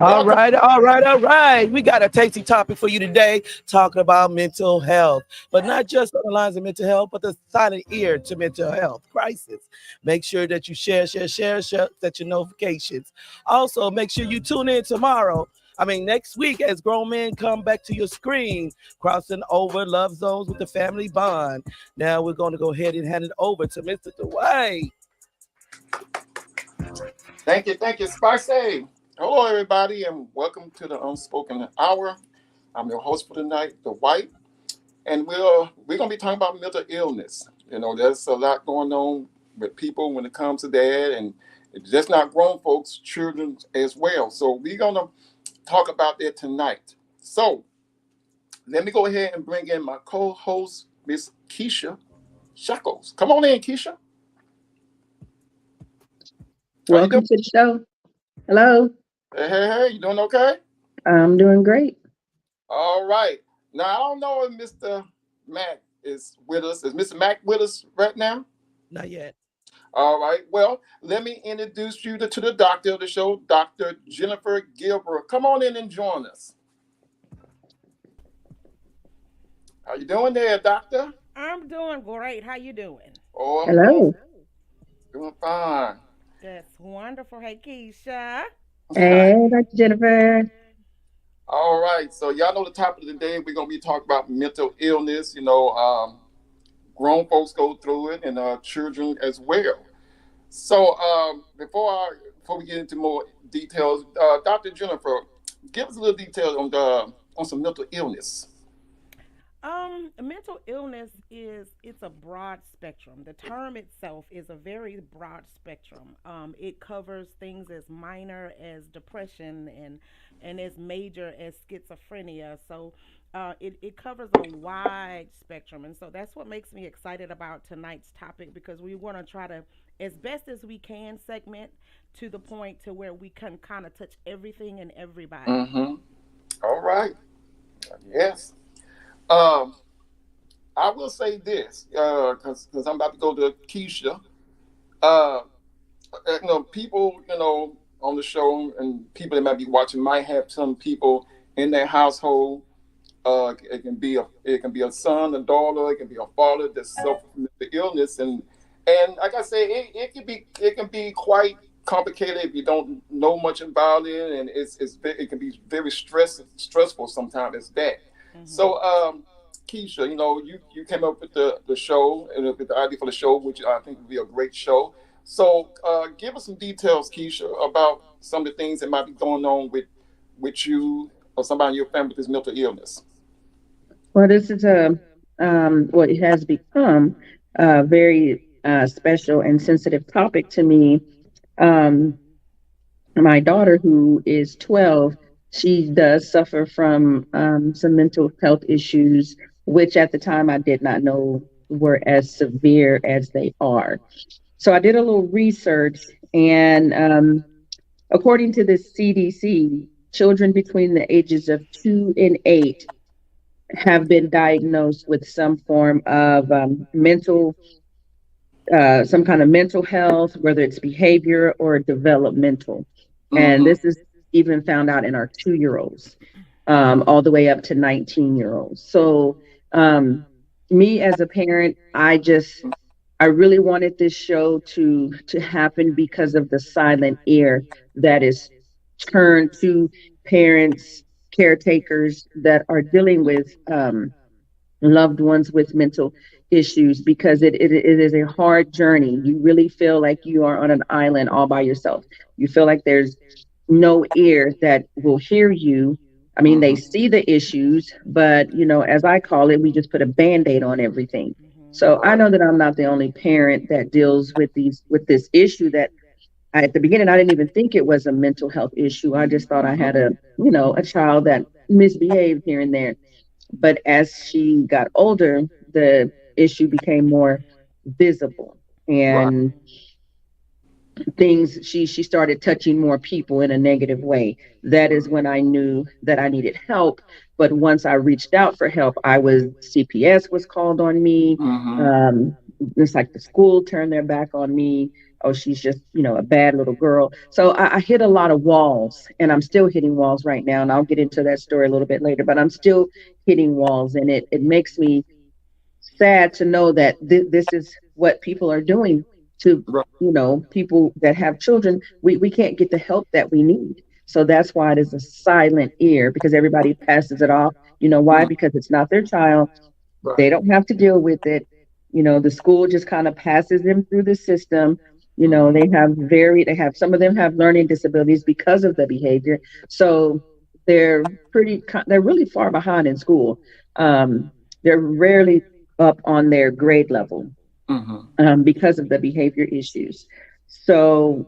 All Welcome. right, all right, all right. We got a tasty topic for you today, talking about mental health, but not just on the lines of mental health, but the silent ear to mental health crisis. Make sure that you share, set your notifications. Also, make sure you tune in tomorrow. I mean, next week as grown men come back to your screen, crossing over love zones with the family bond. Now we're going to go ahead and hand it over to Mr. Dwight. Thank you, Spicy. Hello, everybody, and welcome to the Unspoken Hour. I'm your host for tonight, The White, and we're gonna be talking about mental illness. You know, there's a lot going on with people when it comes to that, and it's just not grown folks, children as well. So we're gonna talk about that tonight. So let me go ahead and bring in my co-host, Miss Keisha Shackles. Come on in, Keisha. How you doing? Welcome to the show. Hello. Hey, you doing okay? I'm doing great. All right. Now I don't know if Mr. Mac is with us. Is Mr. Mac with us right now? Not yet. All right. Well, let me introduce you to the doctor of the show, Dr. Jennifer Gilbert. Come on in and join us. How you doing there, doctor? I'm doing great. How you doing? Oh, I'm Hello. doing fine. That's wonderful. Hey, Keisha. Hey, Dr. Jennifer. All right. So y'all know the topic of the day. We're gonna be talking about mental illness. You know, grown folks go through it, and children as well. So before we get into more details, Dr. Jennifer, give us a little detail on some mental illness. Mental illness it's a broad spectrum. The term itself is a very broad spectrum. It covers things as minor as depression and as major as schizophrenia. So it covers a wide spectrum, and so that's what makes me excited about tonight's topic because we want to try to, as best as we can, segment to the point to where we can kind of touch everything and everybody. Mm-hmm. All right. Yes. Um, I will say this because I'm about to go to Keisha. Uh, people, on the show and people that might be watching might have some people in their household. It can be a son, a daughter, it can be a father that suffers from the illness, and like I say, it can be quite complicated if you don't know much about it, and it can be very stressful sometimes. It's that. Hmm. So, Keisha, you came up with the show and with the idea for the show, which I think would be a great show. So, give us some details, Keisha, about some of the things that might be going on with you or somebody in your family with this mental illness. Well, this is what it has become a very special and sensitive topic to me. Um, my daughter, who is 12, she does suffer from some mental health issues, which at the time I did not know were as severe as they are. So I did a little research, and according to the CDC, children between the ages of 2 and 8 have been diagnosed with some form of some kind of mental health, whether it's behavior or developmental. And Mm-hmm. this is even found out in our 2 year olds, all the way up to 19-year-olds. So, um, me as a parent, I really wanted this show to happen because of the silent ear that is turned to parents, caretakers that are dealing with loved ones with mental issues, because it is a hard journey. You really feel like you are on an island all by yourself. You feel like there's no ear that will hear you. I mean, they Mm-hmm. see the issues, but as I call it, we just put a band-aid on everything. Hmm. So I Right. know that I'm not the only parent that deals with this issue that at the beginning I didn't even think it was a mental health issue. I just thought I Mm-hmm. had a child that misbehaved here and there. But as she got older, the issue became more visible, Right. and things she started touching more people in a negative way. That is when I knew that I needed help. But once I reached out for help, CPS was called on me. Mm-hmm. It's like the school turned their back on me. oh, she's just, a bad little girl. So I hit a lot of walls, and I'm still hitting walls right now. And I'll get into that story a little bit later, but I'm still hitting walls. And it makes me sad to know that this is what people are doing to, Right. people that have children. We can't get the help that we need. So that's why it is a silent ear, because everybody passes it off. You know why? Mm, Because it's not their child. right. They don't have to deal with it. The school just kind of passes them through the system. Hmm. They have, some of them have learning disabilities because of the behavior. So they're really far behind in school. Um, they're rarely up on their grade level, Hmm. because of the behavior issues. So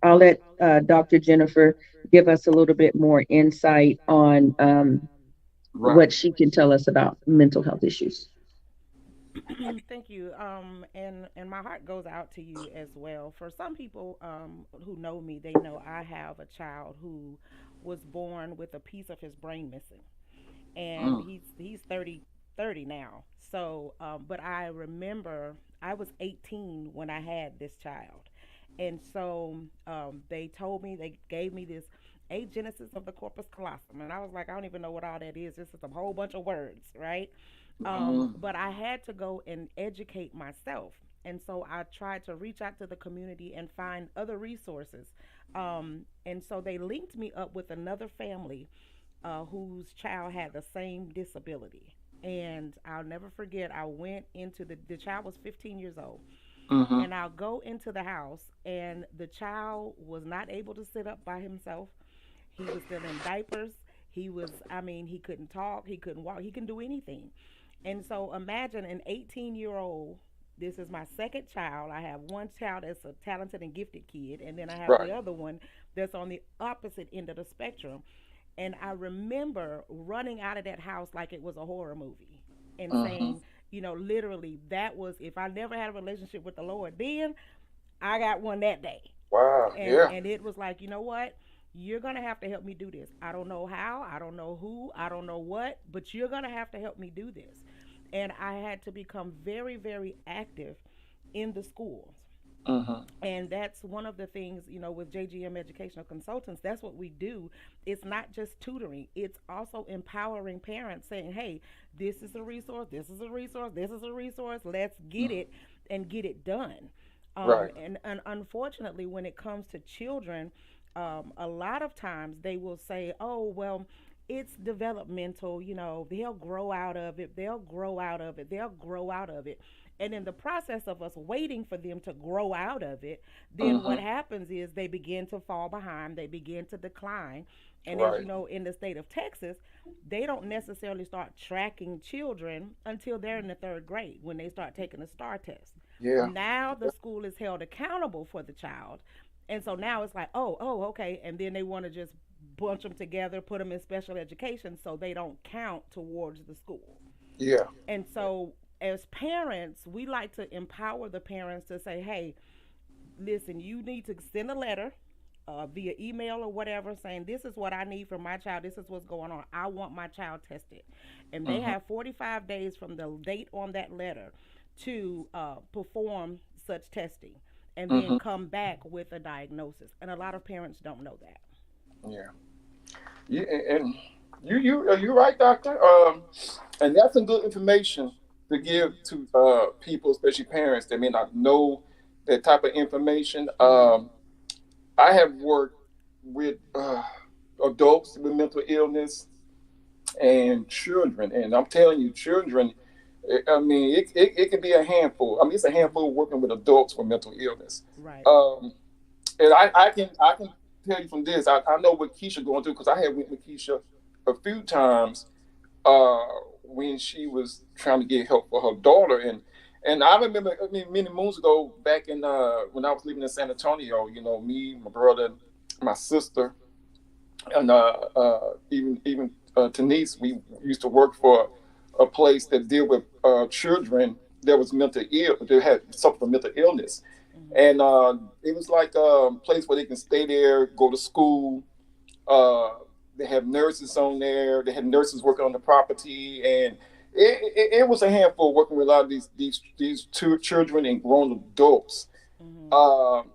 I'll let Dr. Jennifer give us a little bit more insight on Right. what she can tell us about mental health issues. Thank you. And my heart goes out to you as well. For some people who know me, they know I have a child who was born with a piece of his brain missing, and Mm. he's 30 now. So, but I remember I was 18 when I had this child, and so they told me, they gave me this agenesis of the corpus callosum, and I was like, I don't even know what all that is. This is a whole bunch of words, right? Mm. But I had to go and educate myself. And so I tried to reach out to the community and find other resources. And so they linked me up with another family whose child had the same disability. And I'll never forget, I went into the child was 15 years old. Hmm. And I'll go into the house, and the child was not able to sit up by himself. He was still in diapers. I mean, he couldn't talk, he couldn't walk, he couldn't do anything. And so imagine an 18-year-old. This is my second child. I have one child that's a talented and gifted kid, and then I have Right. the other one that's on the opposite end of the spectrum. And I remember running out of that house like it was a horror movie and Hmm. saying, literally, that was, if I never had a relationship with the Lord then, I got one that day. Wow. and Yeah. and it was like, you know what, you're gonna have to help me do this. I don't know how, I don't know who, I don't know what, but you're gonna have to help me do this. And I had to become very, very active in the schools. Hmm. And that's one of the things, with JGM Educational Consultants, that's what we do. It's not just tutoring, it's also empowering parents, saying, hey, this is a resource, this is a resource, this is a resource, let's get Hmm. it and get it done. Right. And unfortunately, when it comes to children, a lot of times they will say, oh, well, it's developmental, they'll grow out of it, they'll grow out of it, they'll grow out of it. And in the process of us waiting for them to grow out of it, then what Hmm. happens is they begin to fall behind, they begin to decline. And as you Right. know, in the state of Texas, they don't necessarily start tracking children until they're in the third grade when they start taking the STAR test. Yeah. Now the school is held accountable for the child. And so now it's like, oh, okay. And then they want to just bunch them together, put them in special education so they don't count towards the school. Yeah. And so, as parents, we like to empower the parents to say, hey, listen, you need to send a letter via email or whatever saying, this is what I need from my child. This is what's going on. I want my child tested. And they Hmm. have 45 days from the date on that letter to perform such testing and then Hmm. come back with a diagnosis. And a lot of parents don't know that. Yeah. Yeah. And you right, doctor. And that's some good information to give to people, especially parents that may not know that type of information. Mm-hmm. I have worked with adults with mental illness and children, and I'm telling you, children. I mean, it can be a handful. I mean, it's a Mm-hmm. handful working with adults with mental illness. Right. Um, and I can tell you from this. I know what Keisha going through because I had went with Keisha a few times uh, when she was trying to get help for her daughter, and I remember, I mean, many moons ago, back in when I was living in San Antonio, me, my brother, my sister, and even Denise, we used to work for a place that deal with children that was mental ill, that had suffered from mental illness, Mm-hmm. and it was like a place where they can stay there, go to school. Uh, they have nurses on there. They had nurses working on the property, and it was a handful working with a lot of these two children and grown adults. Mhm. Um,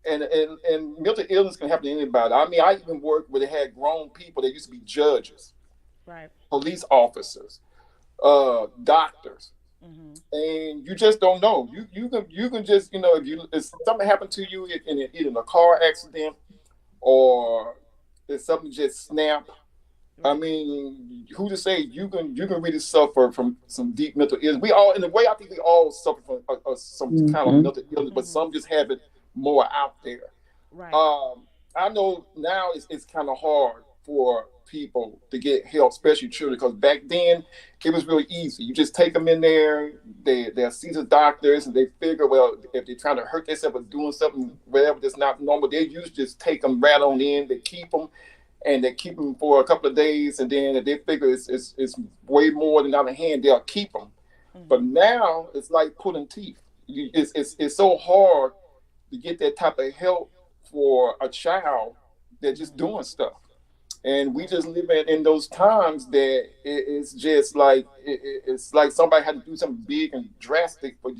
and mental illness can happen to anybody. I mean, I even worked where they had grown people that used to be judges, Right. police officers, doctors, Mhm. and you just don't know. You can just if something happened to you in either in a car accident or if something just snap. I Right. mean, who to say you can really suffer from some deep mental illness? We all, in a way, I think we all suffer from some kind of Hmm. mental illness, but Mhm. some just have it more out there. Right. Um, I know now it's kind of hard for people to get help, especially children, because back then it was really easy. You just take them in there, they're see the doctors, and they figure, well, if they're trying to hurt themselves or doing something, whatever that's not normal, they usually just take them right on in. They keep them, and they keep them for a couple of days, and then if they figure it's way more than out of hand, they'll keep them. But Mhm. now it's like pulling teeth. It's so hard to get that type of help for a child that's just Mhm. doing stuff. And we Right. just live in those times that it's just like it's like somebody had to do something big and drastic for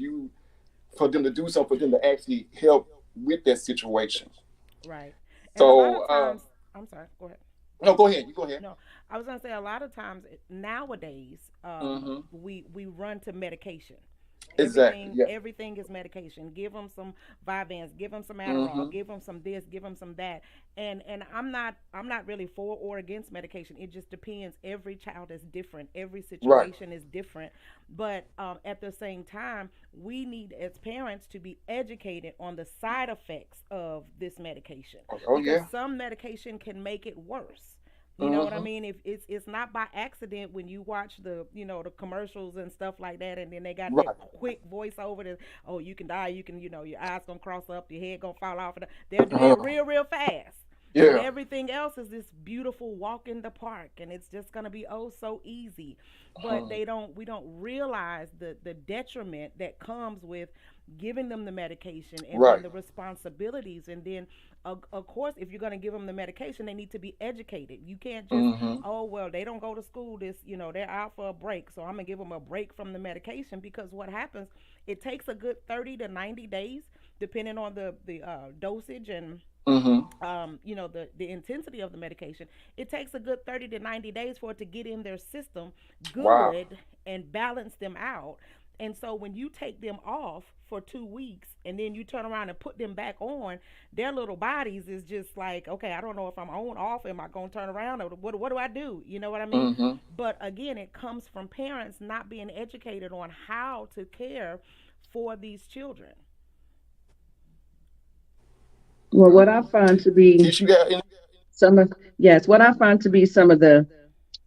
them to do something, for them to actually help with that situation. Right. And a lot So of times, I'm sorry. Go ahead. no, go ahead. You go ahead. No, I was gonna say a lot of times nowadays, Hmm. we run to medication. Exactly. Yeah. Everything is medication. Give them some Vyvanse, give them some Adderall, Hmm. give them some this, give them some that. And I'm not really for or against medication. It just depends. Every child is different. Every Right. situation is different. But at the same time, we need as parents to be educated on the side effects of this medication, Oh because yeah. some medication can make it worse. You know what I Hmm. mean? If it's not by accident when you watch the commercials and stuff like that, and then they got that Right. quick voiceover that, oh, you can die, you can, your eyes gonna cross up, your head gonna fall off. They'll do that Uh, real fast. But yeah. everything else is this beautiful walk in the park, and it's just gonna be oh so easy. But Uh, we don't realize the detriment that comes with giving them the medication, and then right. the responsibilities, and then of course, if you're going to give them the medication, they need to be educated. You can't just, Hmm. oh well, they don't go to school this, they're out for a break, so I'm gonna give them a break from the medication. Because what happens, it takes a good 30 to 90 days, depending on the dosage and Hmm. the intensity of the medication. It takes a good 30 to 90 days for it to get in their system Wow. good and balance them out. And so when you take them off for 2 weeks and then you turn around and put them back on, their little bodies is just like, okay, I don't know if I'm on, off, am I going to turn around, or what do I do? You know what I mean? Hmm. But again, it comes from parents not being educated on how to care for these children. Well, what I find to be Keisha, you got any? some of, yes, what I find to be some of the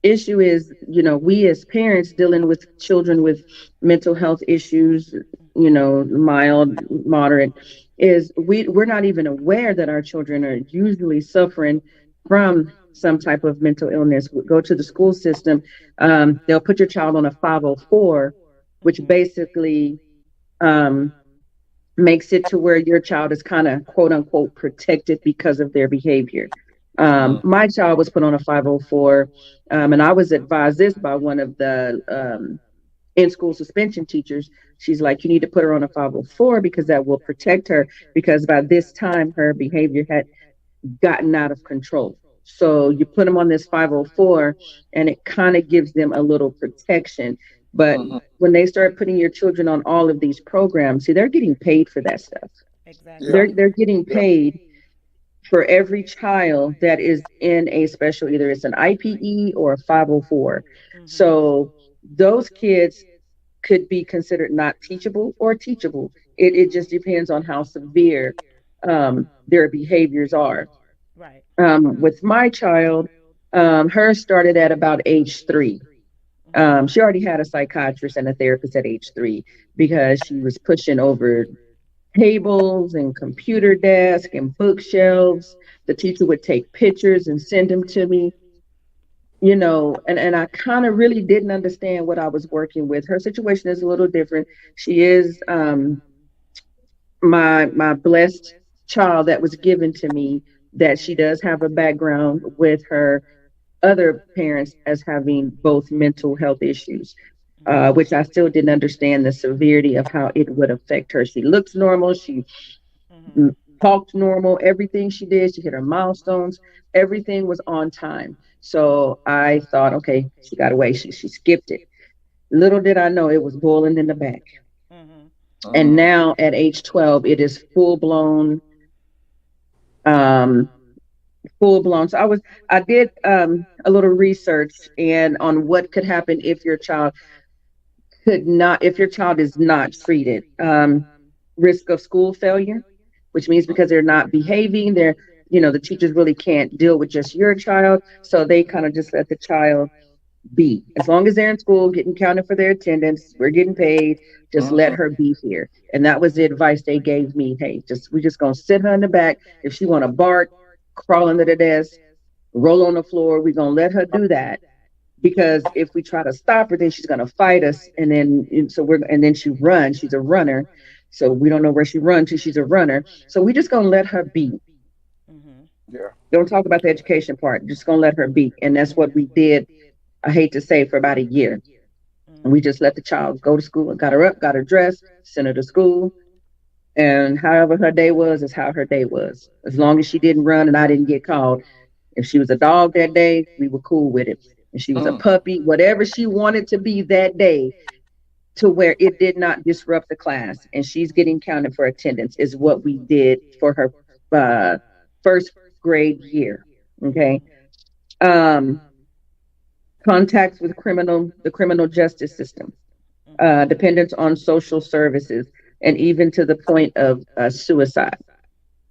issue is, we as parents dealing with children with mental health issues, mild, moderate, is we're not even aware that our children are usually suffering from some type of mental illness. We go to the school system, they'll put your child on a 504, which Mm-hmm. basically um, makes it to where your child is kind of quote unquote protected because of their behavior. Mm, My child was put on a 504, and I was advised this by one of the in school suspension teachers. She's like, you need to put her on a 504 because that will protect her, because by this time her behavior had gotten out of control. So you put them on this 504 and it kind of gives them a little protection. But mhm. when they start putting your children on all of these programs, see, they're getting paid for that stuff. Yeah. Exactly. They're getting Yeah. paid for every child that is in a special, either it's an IPE or a 504. Mm-hmm. So those kids could be considered not teachable or teachable. It just depends on how severe their behaviors are. Right. With my child, hers started at about age 3. Mm-hmm. She already had a psychiatrist and a therapist at age 3 because she was pushing over tables and computer desk and bookshelves. The teacher would take pictures and send them to me, and I kind of really didn't understand what I was working with. Her situation is a little different. She is my blessed child that was given to me, that she does have a background with her other parents as having both mental health issues. which I still didn't understand the severity of how it would affect her. She looks normal. She Mhm. talked normal. Everything she did, she hit her milestones. Everything was on time. So I thought, okay, she got away. She skipped it. Little did I know it was boiling in the back. Mhm. And Mm, now at age 12, it is um, full blown. So I did a little research and on what could happen if your child is not treated. Risk of school failure, which means because they're not behaving, the teachers really can't deal with just your child. So they kind of just let the child be. As long as they're in school, getting counted for their attendance, we're getting paid, just let mhm, her be here. And that was the advice they gave me. Hey, we just gonna sit her in the back. If she wanna bark, crawl under the desk, roll on the floor, we're gonna let her do that. Because if we try to stop her, then she's gonna fight us, and then she runs. She's a runner, so we don't know where she runs to. She's a runner, so we just gonna let her be. Mhm. yeah. Don't talk about the education part. Just gonna let her be, and that's what we did. I hate to say, for about a year. And we Mhm. just let the child go to school and got her up, got her dressed, sent her to school. And however her day was is how her day was. As long as she didn't run and I didn't get called. If she was a dog that day, we were cool with it. If she was a Mm, puppy, whatever she wanted to be that day, to where it did not disrupt the class and she's getting counted for attendance, is what we did for her uh, first grade year. Okay. Mhm. Um, Contacts with the criminal justice system, Mhm. dependence on social services, and even to the point of suicide.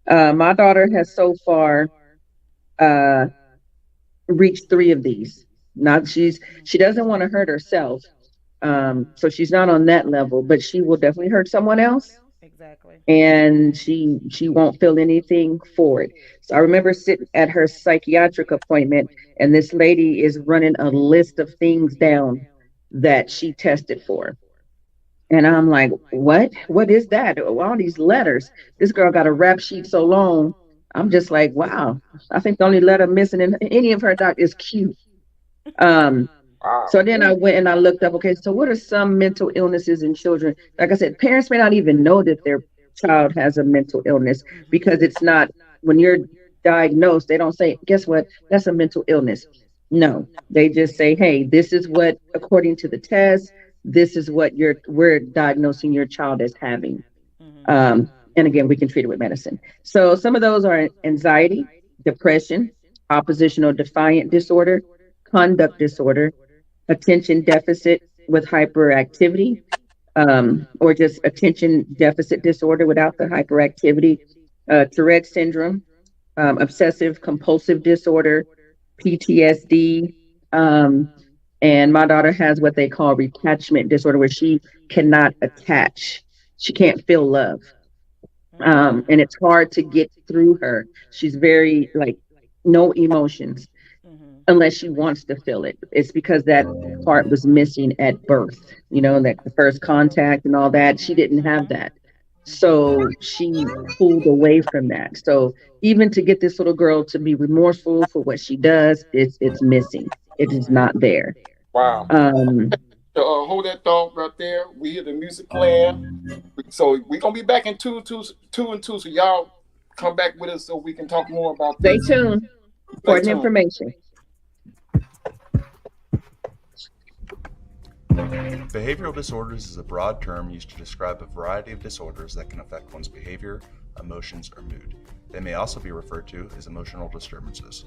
My daughter has so far uh, reached three of these. Not she doesn't want to hurt herself, so she's not on that level, but she will definitely hurt someone else, Exactly. and she won't feel anything for it. So I remember sitting at her psychiatric appointment, and this lady is running a list of things down that she tested for. And I'm like, what? What is that? All these letters. This girl got a rap sheet so long. I'm just like, wow. I think the only letter missing in any of her doc is Q. Um, wow. so then I went and I looked up, okay, so what are some mental illnesses in children? Like I said, parents may not even know that their child has a mental illness Mhm. because it's not, when you're diagnosed, they don't say, guess what? That's a mental illness. No, they just say, hey, this is what, according to the test, this is what we're diagnosing your child as having. Mhm. And again, we can treat it with medicine. So some of those are anxiety, depression, oppositional defiant disorder, conduct disorder, attention deficit with hyperactivity, or just attention deficit disorder without the hyperactivity, Tourette syndrome, obsessive compulsive disorder, PTSD. Um, and my daughter has what they call detachment disorder, where she cannot attach. She can't feel love. Mm, And it's hard to get through her. She's very like no emotions Mhm. unless she wants to feel it. It's because that part was missing at birth, that the first contact and all that. She didn't have that. Mhm. So she pulled away from that. So even to get this little girl to be remorseful for what she does, it's missing. It is Right. not there. wow. Mhm. Um, So, hold that thought right there. We hear the music playing. So we're gonna be back in two and two. So y'all come back with us so we can talk more about Stay this. tuned. Stay Important tuned. information. Behavioral disorders is a broad term used to describe a variety of disorders that can affect one's behavior, emotions, or mood. They may also be referred to as emotional disturbances.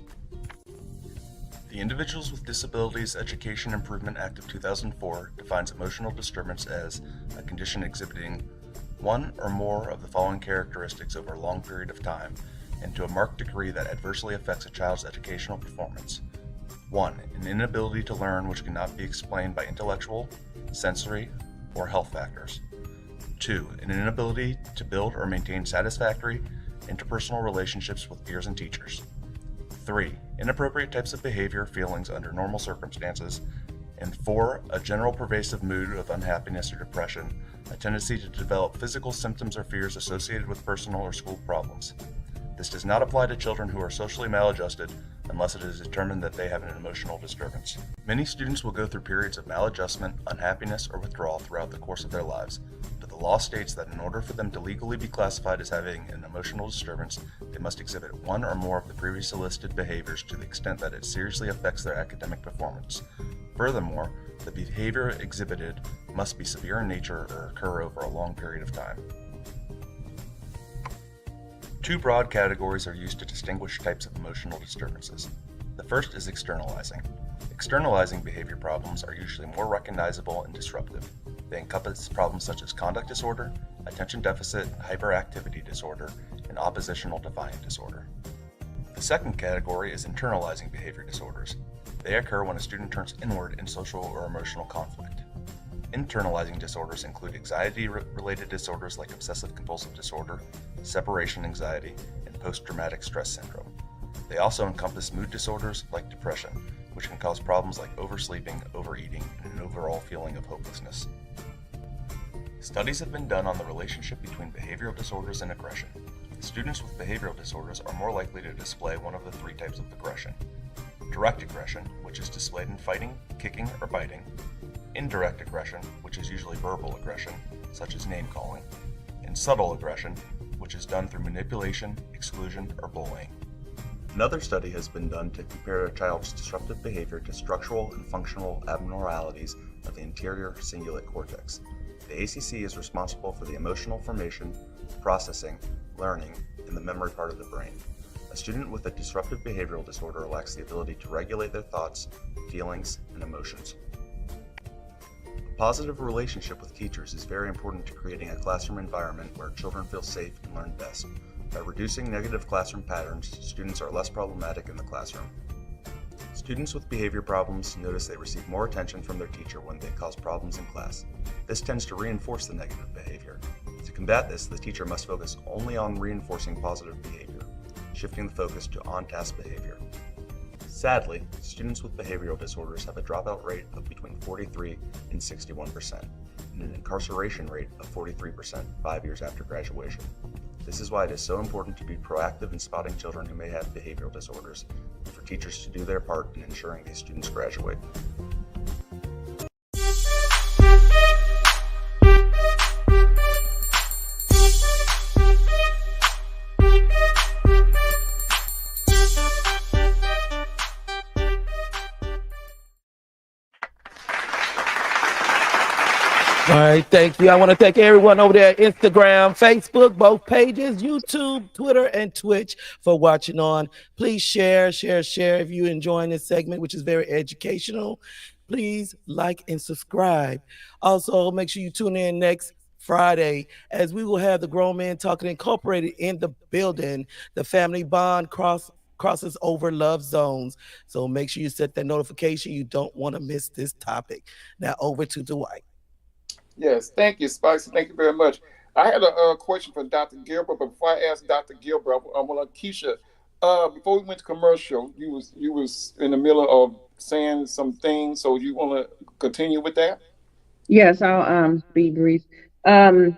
The Individuals with Disabilities Education Improvement Act of 2004 defines emotional disturbance as a condition exhibiting one or more of the following characteristics over a long period of time and to a marked degree that adversely affects a child's educational performance. 1. An inability to learn which cannot be explained by intellectual, sensory, or health factors. 2. An inability to build or maintain satisfactory interpersonal relationships with peers and teachers. 3. Inappropriate types of behavior, feelings under normal circumstances. And 4. A general pervasive mood of unhappiness or depression, a tendency to develop physical symptoms or fears associated with personal or school problems. This does not apply to children who are socially maladjusted unless it is determined that they have an emotional disturbance. Many students will go through periods of maladjustment, unhappiness, or withdrawal throughout the course of their lives, but the law states that in order for them to legally be classified as having an emotional disturbance, they must exhibit one or more of the previously listed behaviors to the extent that it seriously affects their academic performance. Furthermore, the behavior exhibited must be severe in nature or occur over a long period of time. Two broad categories are used to distinguish types of emotional disturbances. The first is externalizing. Externalizing behavior problems are usually more recognizable and disruptive. They encompass problems such as conduct disorder, attention deficit hyperactivity disorder, and oppositional defiant disorder. The second category is internalizing behavior disorders. They occur when a student turns inward in social or emotional conflict. Internalizing disorders include anxiety-related disorders like obsessive-compulsive disorder, separation anxiety, and post-traumatic stress syndrome. They also encompass mood disorders like depression, which can cause problems like oversleeping, overeating, and an overall feeling of hopelessness. Studies have been done on the relationship between behavioral disorders and aggression. Students with behavioral disorders are more likely to display one of the three types of aggression: direct aggression, which is displayed in fighting, kicking, or biting; indirect aggression, which is usually verbal aggression, such as name-calling; and subtle aggression, which is done through manipulation, exclusion, or bullying. Another study has been done to compare a child's disruptive behavior to structural and functional abnormalities of the anterior cingulate cortex. The ACC is responsible for the emotional formation, processing, learning, and the memory part of the brain. A student with a disruptive behavioral disorder lacks the ability to regulate their thoughts, feelings, and emotions. A positive relationship with teachers is very important to creating a classroom environment where children feel safe and learn best. By reducing negative classroom patterns, students are less problematic in the classroom. Students with behavior problems notice they receive more attention from their teacher when they cause problems in class. This tends to reinforce the negative behavior. To combat this, the teacher must focus only on reinforcing positive behavior, shifting the focus to on-task behavior. Sadly, students with behavioral disorders have a dropout rate of between 43 and 61%, and an incarceration rate of 43% 5 years after graduation. This is why it is so important to be proactive in spotting children who may have behavioral disorders, and for teachers to do their part in ensuring these students graduate. All right, thank you. I want to thank everyone over there at Instagram, Facebook, both pages, YouTube, Twitter, and Twitch for watching on. Please share if you're enjoying this segment, which is very educational. Please like and subscribe. Also, make sure you tune in next Friday as we will have the Grown Men Talking Incorporated in the building. The family bond crosses over love zones. So make sure you set that notification. You don't want to miss this topic. Now over to Dwight. Yes, thank you, Spicy. Thank you very much. I had a question for Dr. Gilbert, but before I ask Dr. Gilbert, I want to Keisha. Before we went to commercial, you was in the middle of saying some things, so you want to continue with that? Yes, I'll be brief. Um,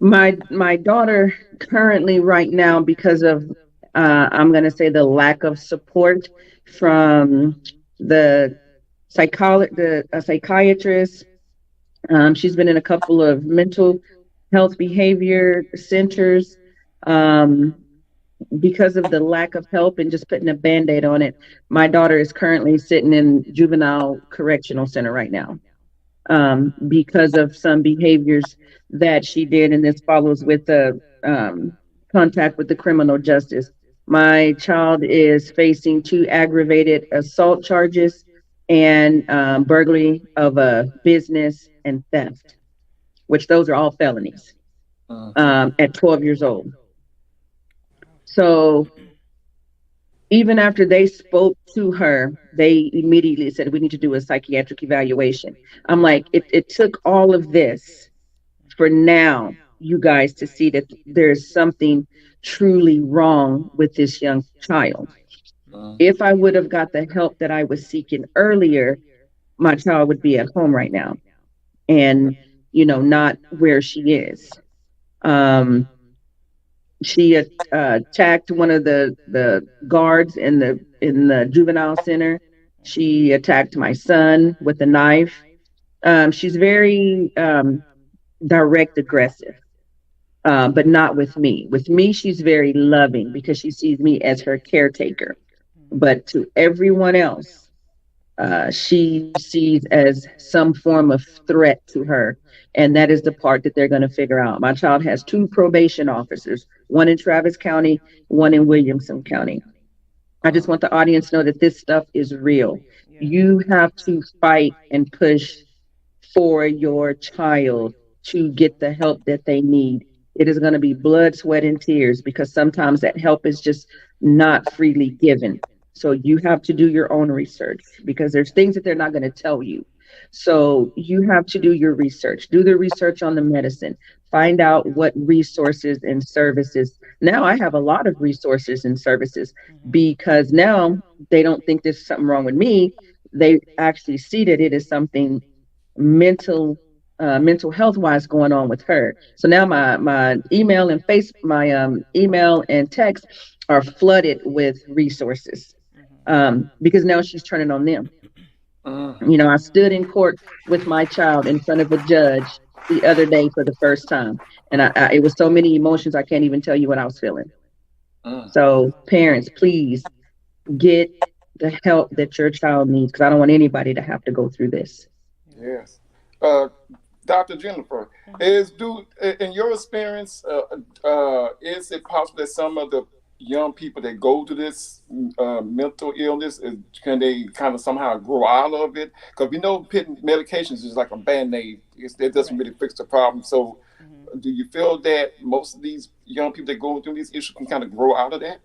my daughter currently right now, because of I'm going to say the lack of support from the psychiatrist. She's been in a couple of mental health behavior centers. Because of the lack of help and just putting a band-aid on it, my daughter is currently sitting in juvenile correctional center right now, because of some behaviors that she did, and this follows with the contact with the criminal justice. My child is facing 2 aggravated assault charges and burglary of a business and theft, which those are all felonies, at 12 years old. So even after they spoke to her, they immediately said, we need to do a psychiatric evaluation. I'm like, it took all of this for now you guys to see that there's something truly wrong with this young child. If I would have got the help that I was seeking earlier, my child would be at home right now and, not where she is. She attacked one of the guards in the juvenile center. She attacked my son with a knife. She's very direct aggressive, but not with me. With me, she's very loving because she sees me as her caretaker. Mhm. But to everyone else, she sees as some form of threat to her. And that is the part that they're going to figure out. My child has two probation officers, one in Travis County, one in Williamson County. I just Wow. want the audience to know that this stuff is real. Yeah. You have to fight and push for your child to get the help that they need. It is going to be blood, sweat, and tears because sometimes that help is just not freely given. So you have to do your own research because there's things that they're not going to tell you. So you have to do your research, do the research on the medicine, find out what resources and services. Now I have a lot of resources and services Mhm. because now they don't think there's something wrong with me. They actually see that it is something mental mental health wise going on with her. So now my email and my email and text are flooded with resources Mhm. because now she's turning on them. Mm. You know, I stood in court with my child in front of a judge the other day for the first time, and it was so many emotions I can't even tell you what I was feeling. Mm. So parents, please get the help that your child needs because I don't want anybody to have to go through this. Yeah. Yes. Uh, Dr. Jennifer, Mhm. in your experience, is it possible that some of the young people that go to this mental illness, can they kind of somehow grow out of it? Because we know putting medications is like a band-aid. It doesn't Correct. really fix the problem. So Mhm. do you feel that most of these young people that go through these issues can kind of grow out of that?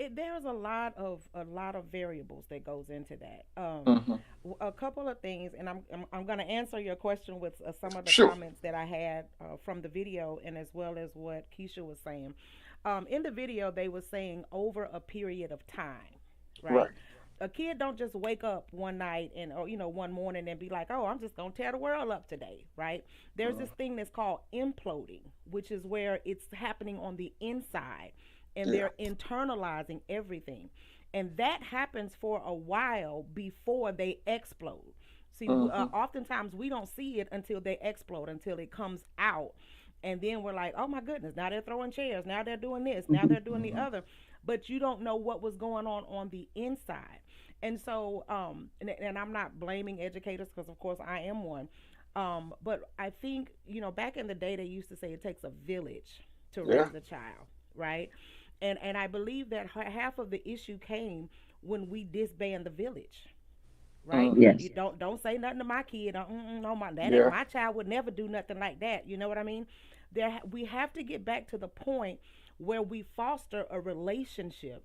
There's a lot of variables that goes into that. Hmm. A couple of things, and I'm going to answer your question with some of the Sure. comments that I had from the video, and as well as what Keisha was saying. In the video, they were saying over a period of time, right? Right. A kid don't just wake up one night and or one morning and be like, oh, I'm just gonna tear the world up today, right? There's Mm. this thing that's called imploding, which is where it's happening on the inside and Yeah. they're internalizing everything. And that happens for a while before they explode. See, Hmm. oftentimes we don't see it until they explode, until it comes out. And then we're like, oh my goodness, now they're throwing chairs, now they're doing this, now Mhm. they're doing the Hmm. other. But you don't know what was going on the inside. And so, and I'm not blaming educators because, of course, I am one. But I think, back in the day, they used to say it takes a village to Yeah. raise a child, right? And I believe that half of the issue came when we disband the village, right? Hmm. You Yes. don't say nothing to my kid. No, that ain't Yeah. my child would never do nothing like that. You know what I mean? We have to get back to the point where we foster a relationship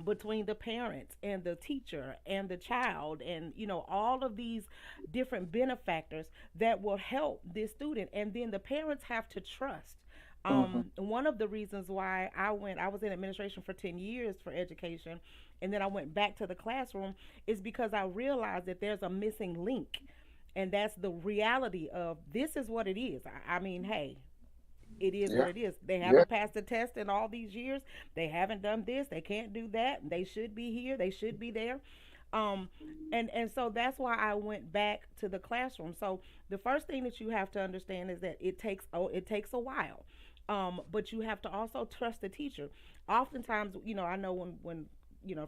between the parents and the teacher and the child and all of these different benefactors that will help this student, and then the parents have to trust. Hmm. One of the reasons why I was in administration for 10 years for education, and then I went back to the classroom is because I realized that there's a missing link, and that's the reality of this is what it is. I mean, hey, it is what Yeah. it is. They Yeah. haven't passed the test in all these years. They haven't done this. They can't do that. They should be here. They should be there. Um, and so that's why I went back to the classroom. So the first thing that you have to understand is that it takes a while. But you have to also trust the teacher. Oftentimes, I know when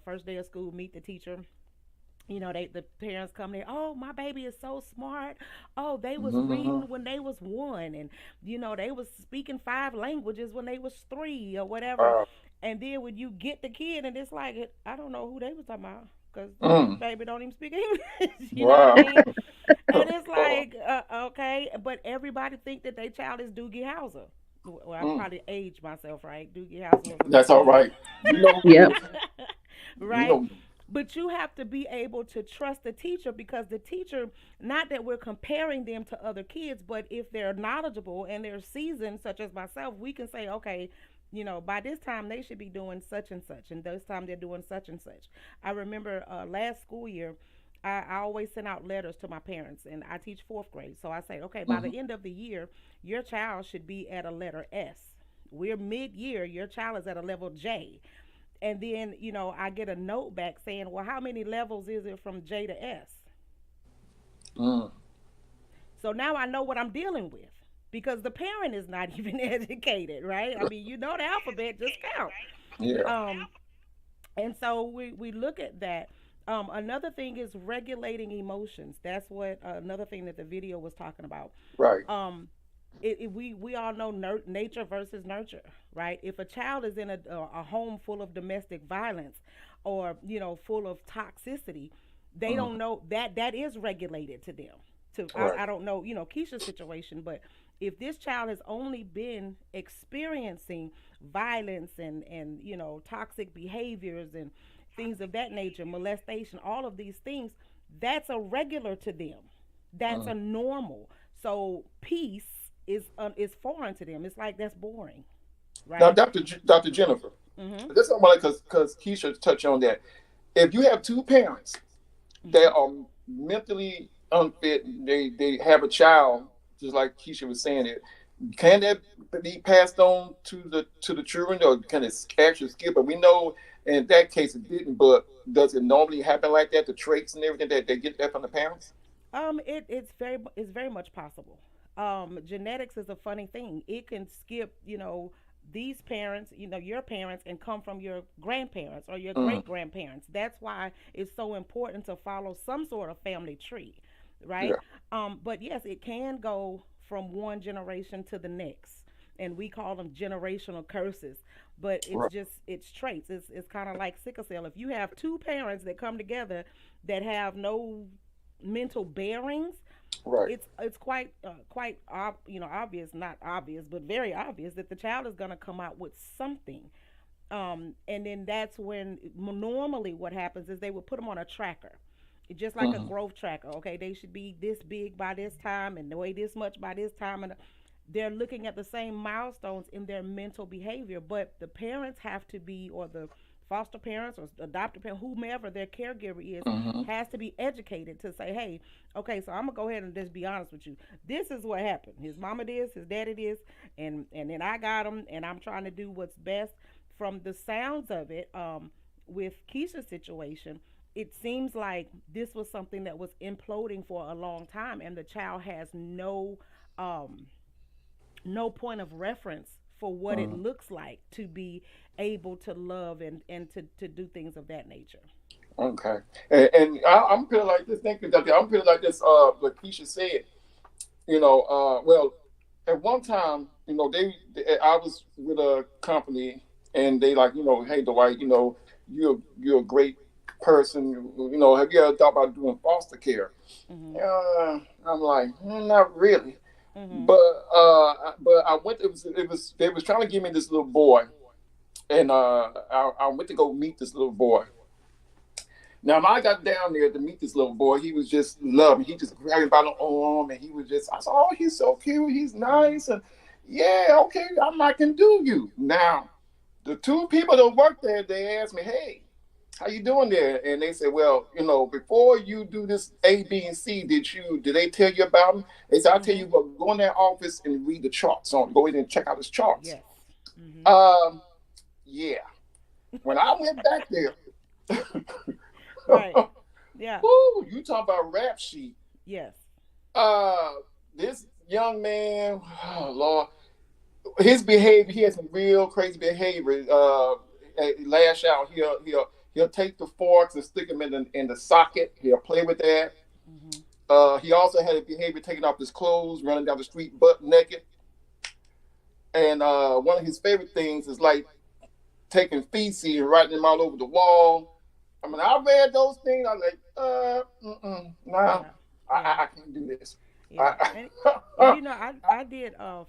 first day of school, meet the teacher, the parents come there, oh, my baby is so smart, oh, they was Hmm. reading when they was 1, and they was speaking 5 languages when they was 3 or whatever. Wow. And then when you get the kid and it's like, I don't know who they was talking about because this Mm. baby don't even speak English. You know what I Wow. mean? And it's Oh. like, okay, but everybody think that their child is Doogie Howser. Well, I Mm. probably aged myself, right? Doogie Howser was That's a all movie. right. You know who it Yep. is. You Right? know. But you have to be able to trust the teacher because the teacher, not that we're comparing them to other kids, but if they're knowledgeable and they're seasoned, such as myself, we can say, okay, by this time they should be doing such and such, and this time they're doing such and such. I remember last school year, I always sent out letters to my parents, and I teach fourth grade. So I say, okay, by Hmm. the end of the year, your child should be at a letter S. we're mid-year, your child is at a level J. And then, I get a note back saying, well, how many levels is it from J to S? Mm. So now I know what I'm dealing with because the parent is not even educated, right? I mean, the alphabet, just count. Yeah. Um, and so we look at that. Another thing is regulating emotions. That's what another thing that the video was talking about. Right. Um, we all know nature versus nurture, right? If a child is in a home full of domestic violence or full of toxicity, they Mm. don't know that is regulated to them. Right. I don't know Keisha's situation, but if this child has only been experiencing violence and toxic behaviors and things of that nature, molestation, all of these things, that's a regular to them. That's Mm. a normal. So peace is foreign to them. It's like that's boring, Now, right? Dr. Jennifer, Mhm. this is what because Keisha touched on that. If you have two parents that Mhm. are mentally unfit, they have a child, just like Keisha was saying it. Can that be passed on to the children, or can it actually skip? But we know in that case it didn't. But does it normally happen like that? The traits and everything that they get that from the parents? It's very much possible. Genetics is a funny thing. It can skip, these parents, your parents, and come from your grandparents or your Mm. great grandparents. That's why it's so important to follow some sort of family tree, right? Yeah. But yes, it can go from one generation to the next, and we call them generational curses. But Right. it's traits. It's kind of like sickle cell. If you have two parents that come together that have no mental bearings, Right. it's quite obvious, not obvious, but very obvious that the child is going to come out with something. And then that's when normally what happens is they will put them on a tracker, just like a Mm-hmm. growth tracker. Okay, they should be this big by this time and weigh this much by this time, and they're looking at the same milestones in their mental behavior. But the parents have to be, or the foster parents or adopted parent, whomever their caregiver is, Mm-hmm. has to be educated to say, hey, okay, so I'm gonna go ahead and just be honest with you. This is what happened. His mama this, his daddy this, and then I got him, and I'm trying to do what's best. From the sounds of it, with Keisha's situation, it seems like this was something that was imploding for a long time, and the child has um, no point of reference for what it Mm-hmm. looks like to be able to love and to do things of that nature. Okay. And I'm feeling like this. Thank you, Doctor. I'm feeling like this. What Keisha said. Well, at one time, I was with a company, and they like, hey, Dwight, you're a great person. Have you ever thought about doing foster care? Mhm. I'm like, not really. Mhm. But I went. It was they was trying to give me this little boy, and I went to go meet this little boy. Now, when I got down there to meet this little boy, he was just loving. He just grabbed me by the arm, and he was just. I said, "Oh, he's so cute. He's Mhm. nice." And yeah, okay, I can do you. Now, the two people that worked there, they asked me, "Hey, how you doing there?" And they said, "Well, before you do this A, B, and C, did they tell you about them?" They said, "I'll tell you Mhm. what. Go in that office and read the charts. On go in and check out his charts." Yes. Mhm. Um, yeah. When I went back there. Right. Yeah. Woo, you talk about rap sheet. Yes. Uh, this young man, oh Lord, his behavior, he has some real crazy behavior. Lash out. He'll take the forks and stick them in the socket. He'll play with that. Mhm. He also had a behavior taking off his clothes, running down the street butt naked. And one of his favorite things is like taking feces and writing them all over the wall. I mean, I read those things. I was like, nah, Yeah. I, Yeah. I, I can't do this. Yeah. I, And I did I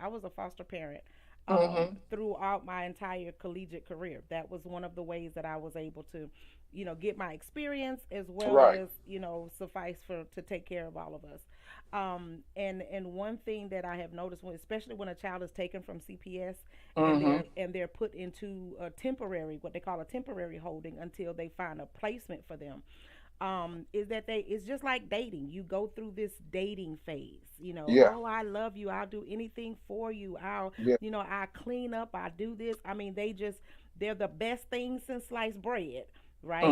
was a foster parent mm-hmm. throughout my entire collegiate career. That was one of the ways that I was able to, get my experience as well Right. as, suffice for to take care of all of us. And one thing that I have noticed, especially when a child is taken from CPS and Mm-hmm. they're put into a temporary, what they call a temporary holding until they find a placement for them. is that it's just like dating. You go through this dating phase, Yeah. oh, I love you, I'll do anything for you, I'll, Yeah. I clean up, I do this. I mean, they're the best thing since sliced bread, right?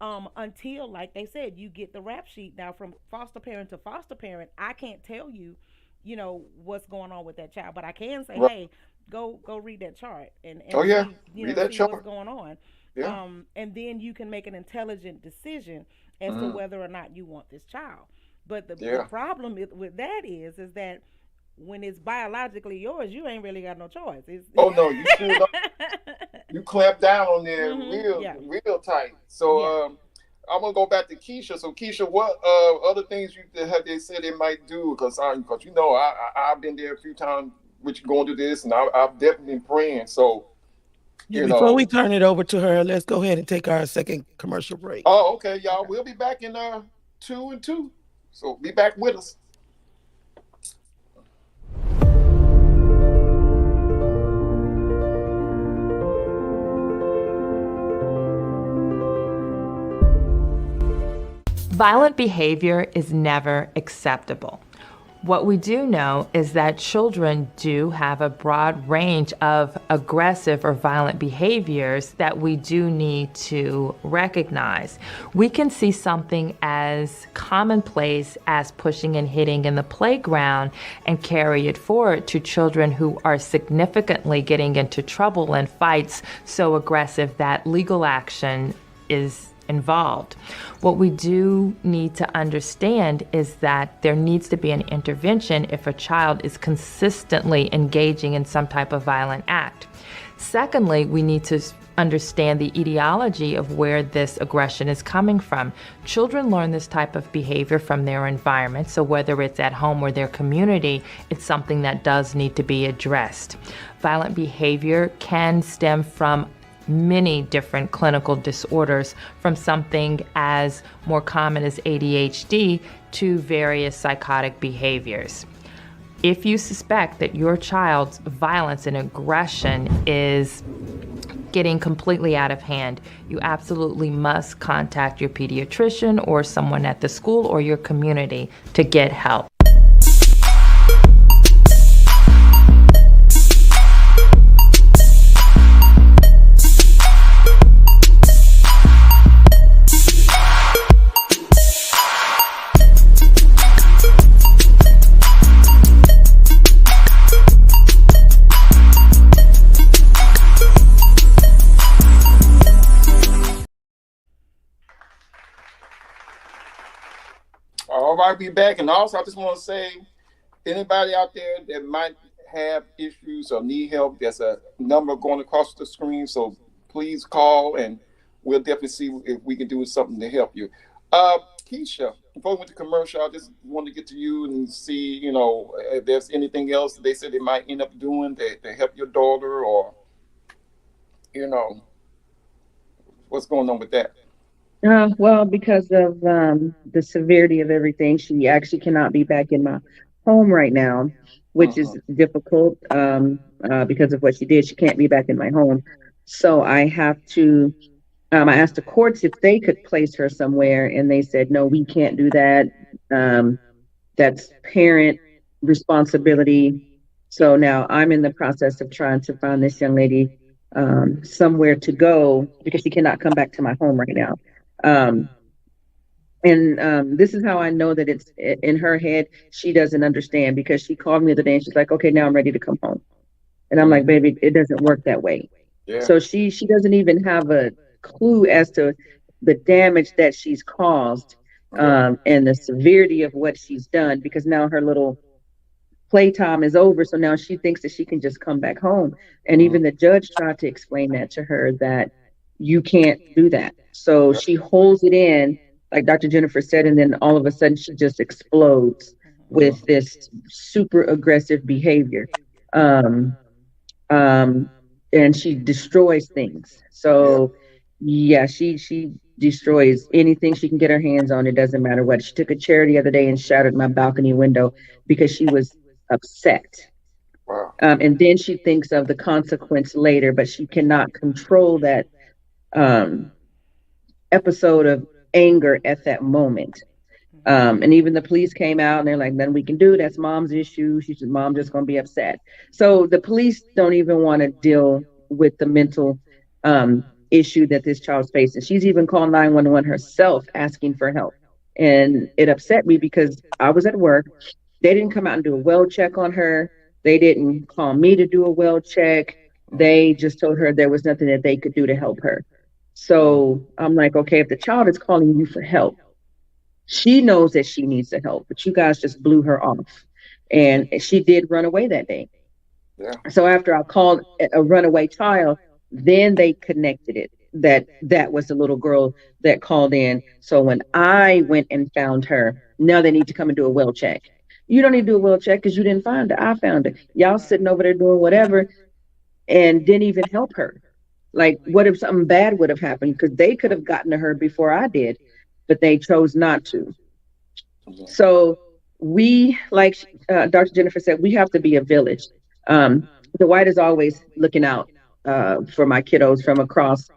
Mm. Until, like they said, you get the rap sheet. Now, from foster parent to foster parent, I can't tell you, what's going on with that child, but I can say, Right. hey, go read that chart and Oh yeah. see, Read that see what's chart. going on. Yeah. And then you can make an intelligent decision as to Mm. whether or not you want this child. But the Yeah. problem with that is that when it's biologically yours, you ain't really got no choice. It's Oh no, you sure don't. You clamp down on there real, yeah, real tight. So yeah. I'm gonna go back to Keisha. So Keisha, what other things you have they said they might do? Because I've been there a few times with you going to this, and I've definitely been praying. So Yeah, you before we know. turn it over to her, let's go ahead and take our second commercial break. Oh, okay, y'all. Okay. We'll be back in 2 and 2. So be back with us. Violent behavior is never acceptable. What we do know is that children do have a broad range of aggressive or violent behaviors that we do need to recognize. We can see something as commonplace as pushing and hitting in the playground and carry it forward to children who are significantly getting into trouble and fights so aggressive that legal action is involved. What we do need to understand is that there needs to be an intervention if a child is consistently engaging in some type of violent act. Secondly, we need to understand the etiology of where this aggression is coming from. Children learn this type of behavior from their environment, so whether it's at home or their community, it's something that does need to be addressed. Violent behavior can stem from many different clinical disorders, from something as more common as ADHD to various psychotic behaviors. If you suspect that your child's violence and aggression is getting completely out of hand, you absolutely must contact your pediatrician or someone at the school or your community to get help. All right, be back. And also, I just want to say, anybody out there that might have issues or need help, there's a number going across the screen. So please call, and we'll definitely see if we can do something to help you. Uh, Keisha, before we went to commercial, I just wanted to get to you and see, if there's anything else they said they might end up doing to help your daughter, or you know, what's going on with that. Well, because of the severity of everything, she actually cannot be back in my home right now, which Hmm. is difficult because of what she did. She can't be back in my home. So I have to, I asked the courts if they could place her somewhere, and they said, no, we can't do that. Um, that's parent responsibility. So now I'm in the process of trying to find this young lady somewhere to go because she cannot come back to my home right now. Um, and this is how I know that it's in her head. She doesn't understand because she called me the other day and she's like, okay, now I'm ready to come home. And I'm Hmm. like, baby, it doesn't work that way. Yeah. So she doesn't even have a clue as to the damage that she's caused Yeah. and the severity of what she's done because now her little playtime is over. So now she thinks that she can just come back home. And Hmm. even the judge tried to explain that to her that you can't do that. So Yeah. she holds it in, like Dr. Jennifer said, and then all of a sudden she just explodes Hmm. with this super aggressive behavior. Um, um, and she destroys things. Yeah. So yeah, she destroys anything she can get her hands on. It doesn't matter what. She took a chair the other day and shattered my balcony window because she was upset. Wow. And then she thinks of the consequence later, but she cannot control that um, episode of anger at that moment. Mhm. And even the police came out and they're like, nothing we can do. That's mom's issue. Mom just going to be upset. So the police don't even want to deal with the mental issue that this child's facing. She's even called 911 herself asking for help. And it upset me because I was at work. They didn't come out and do a well check on her. They didn't call me to do a well check. Mm-hmm. They just told her there was nothing that they could do to help her. Mm. So I'm like, okay, if the child is calling you for help, she knows that she needs the help, but you guys just blew her off. Yeah. And she did run away that day. Yeah. So after I called a runaway child, then they connected it that that was the little girl that called in. So when I went and found her, now they need to come and do a well check. You don't need to do a well check because you didn't find her. I found her. Y'all Right. sitting over there doing whatever and didn't even help her. Like, what if something bad would have happened? Because they could have gotten to her before I did, but they chose not to. Yeah. So we, like Dr. Jennifer said, we have to be a village. Um, the white is always looking out for my kiddos from across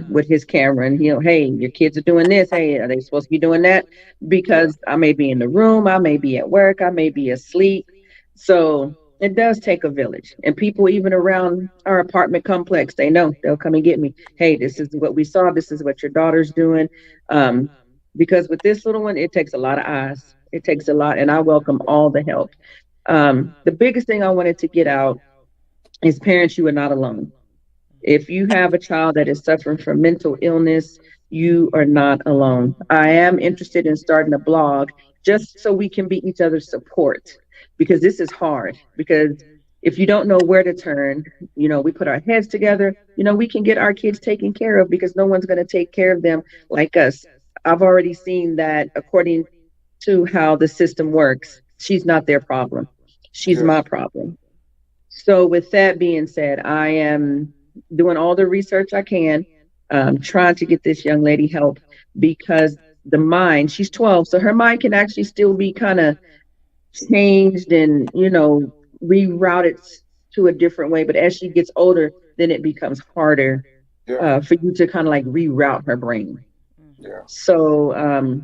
with his camera, and he'll, hey, your kids are doing this. Hey, are they supposed to be doing that? Yeah. Because I may be in the room, I may be at work, I may be asleep. So it does take a village, and people even around our apartment complex, they know they'll come and get me. Hey, this is what we saw. This is what your daughter's doing. Um, because with this little one, it takes a lot of eyes. It takes a lot, and I welcome all the help. The biggest thing I wanted to get out is parents, you are not alone. If you have a child that is suffering from mental illness, you are not alone. I am interested in starting a blog just so we can be each other's support because this is hard. Because if you don't know where to turn, we put our heads together, we can get our kids taken care of because no one's going to take care of them like us. I've already seen that according to how the system works, she's not their problem. She's Yeah. my problem. So, with that being said, I am doing all the research I can, trying to get this young lady help because the mind, she's 12, so her mind can actually still be kind of changed and, rerouted to a different way. But as she gets older, then it becomes harder Yeah. for you to kind of like reroute her brain. Mhm. Yeah. So,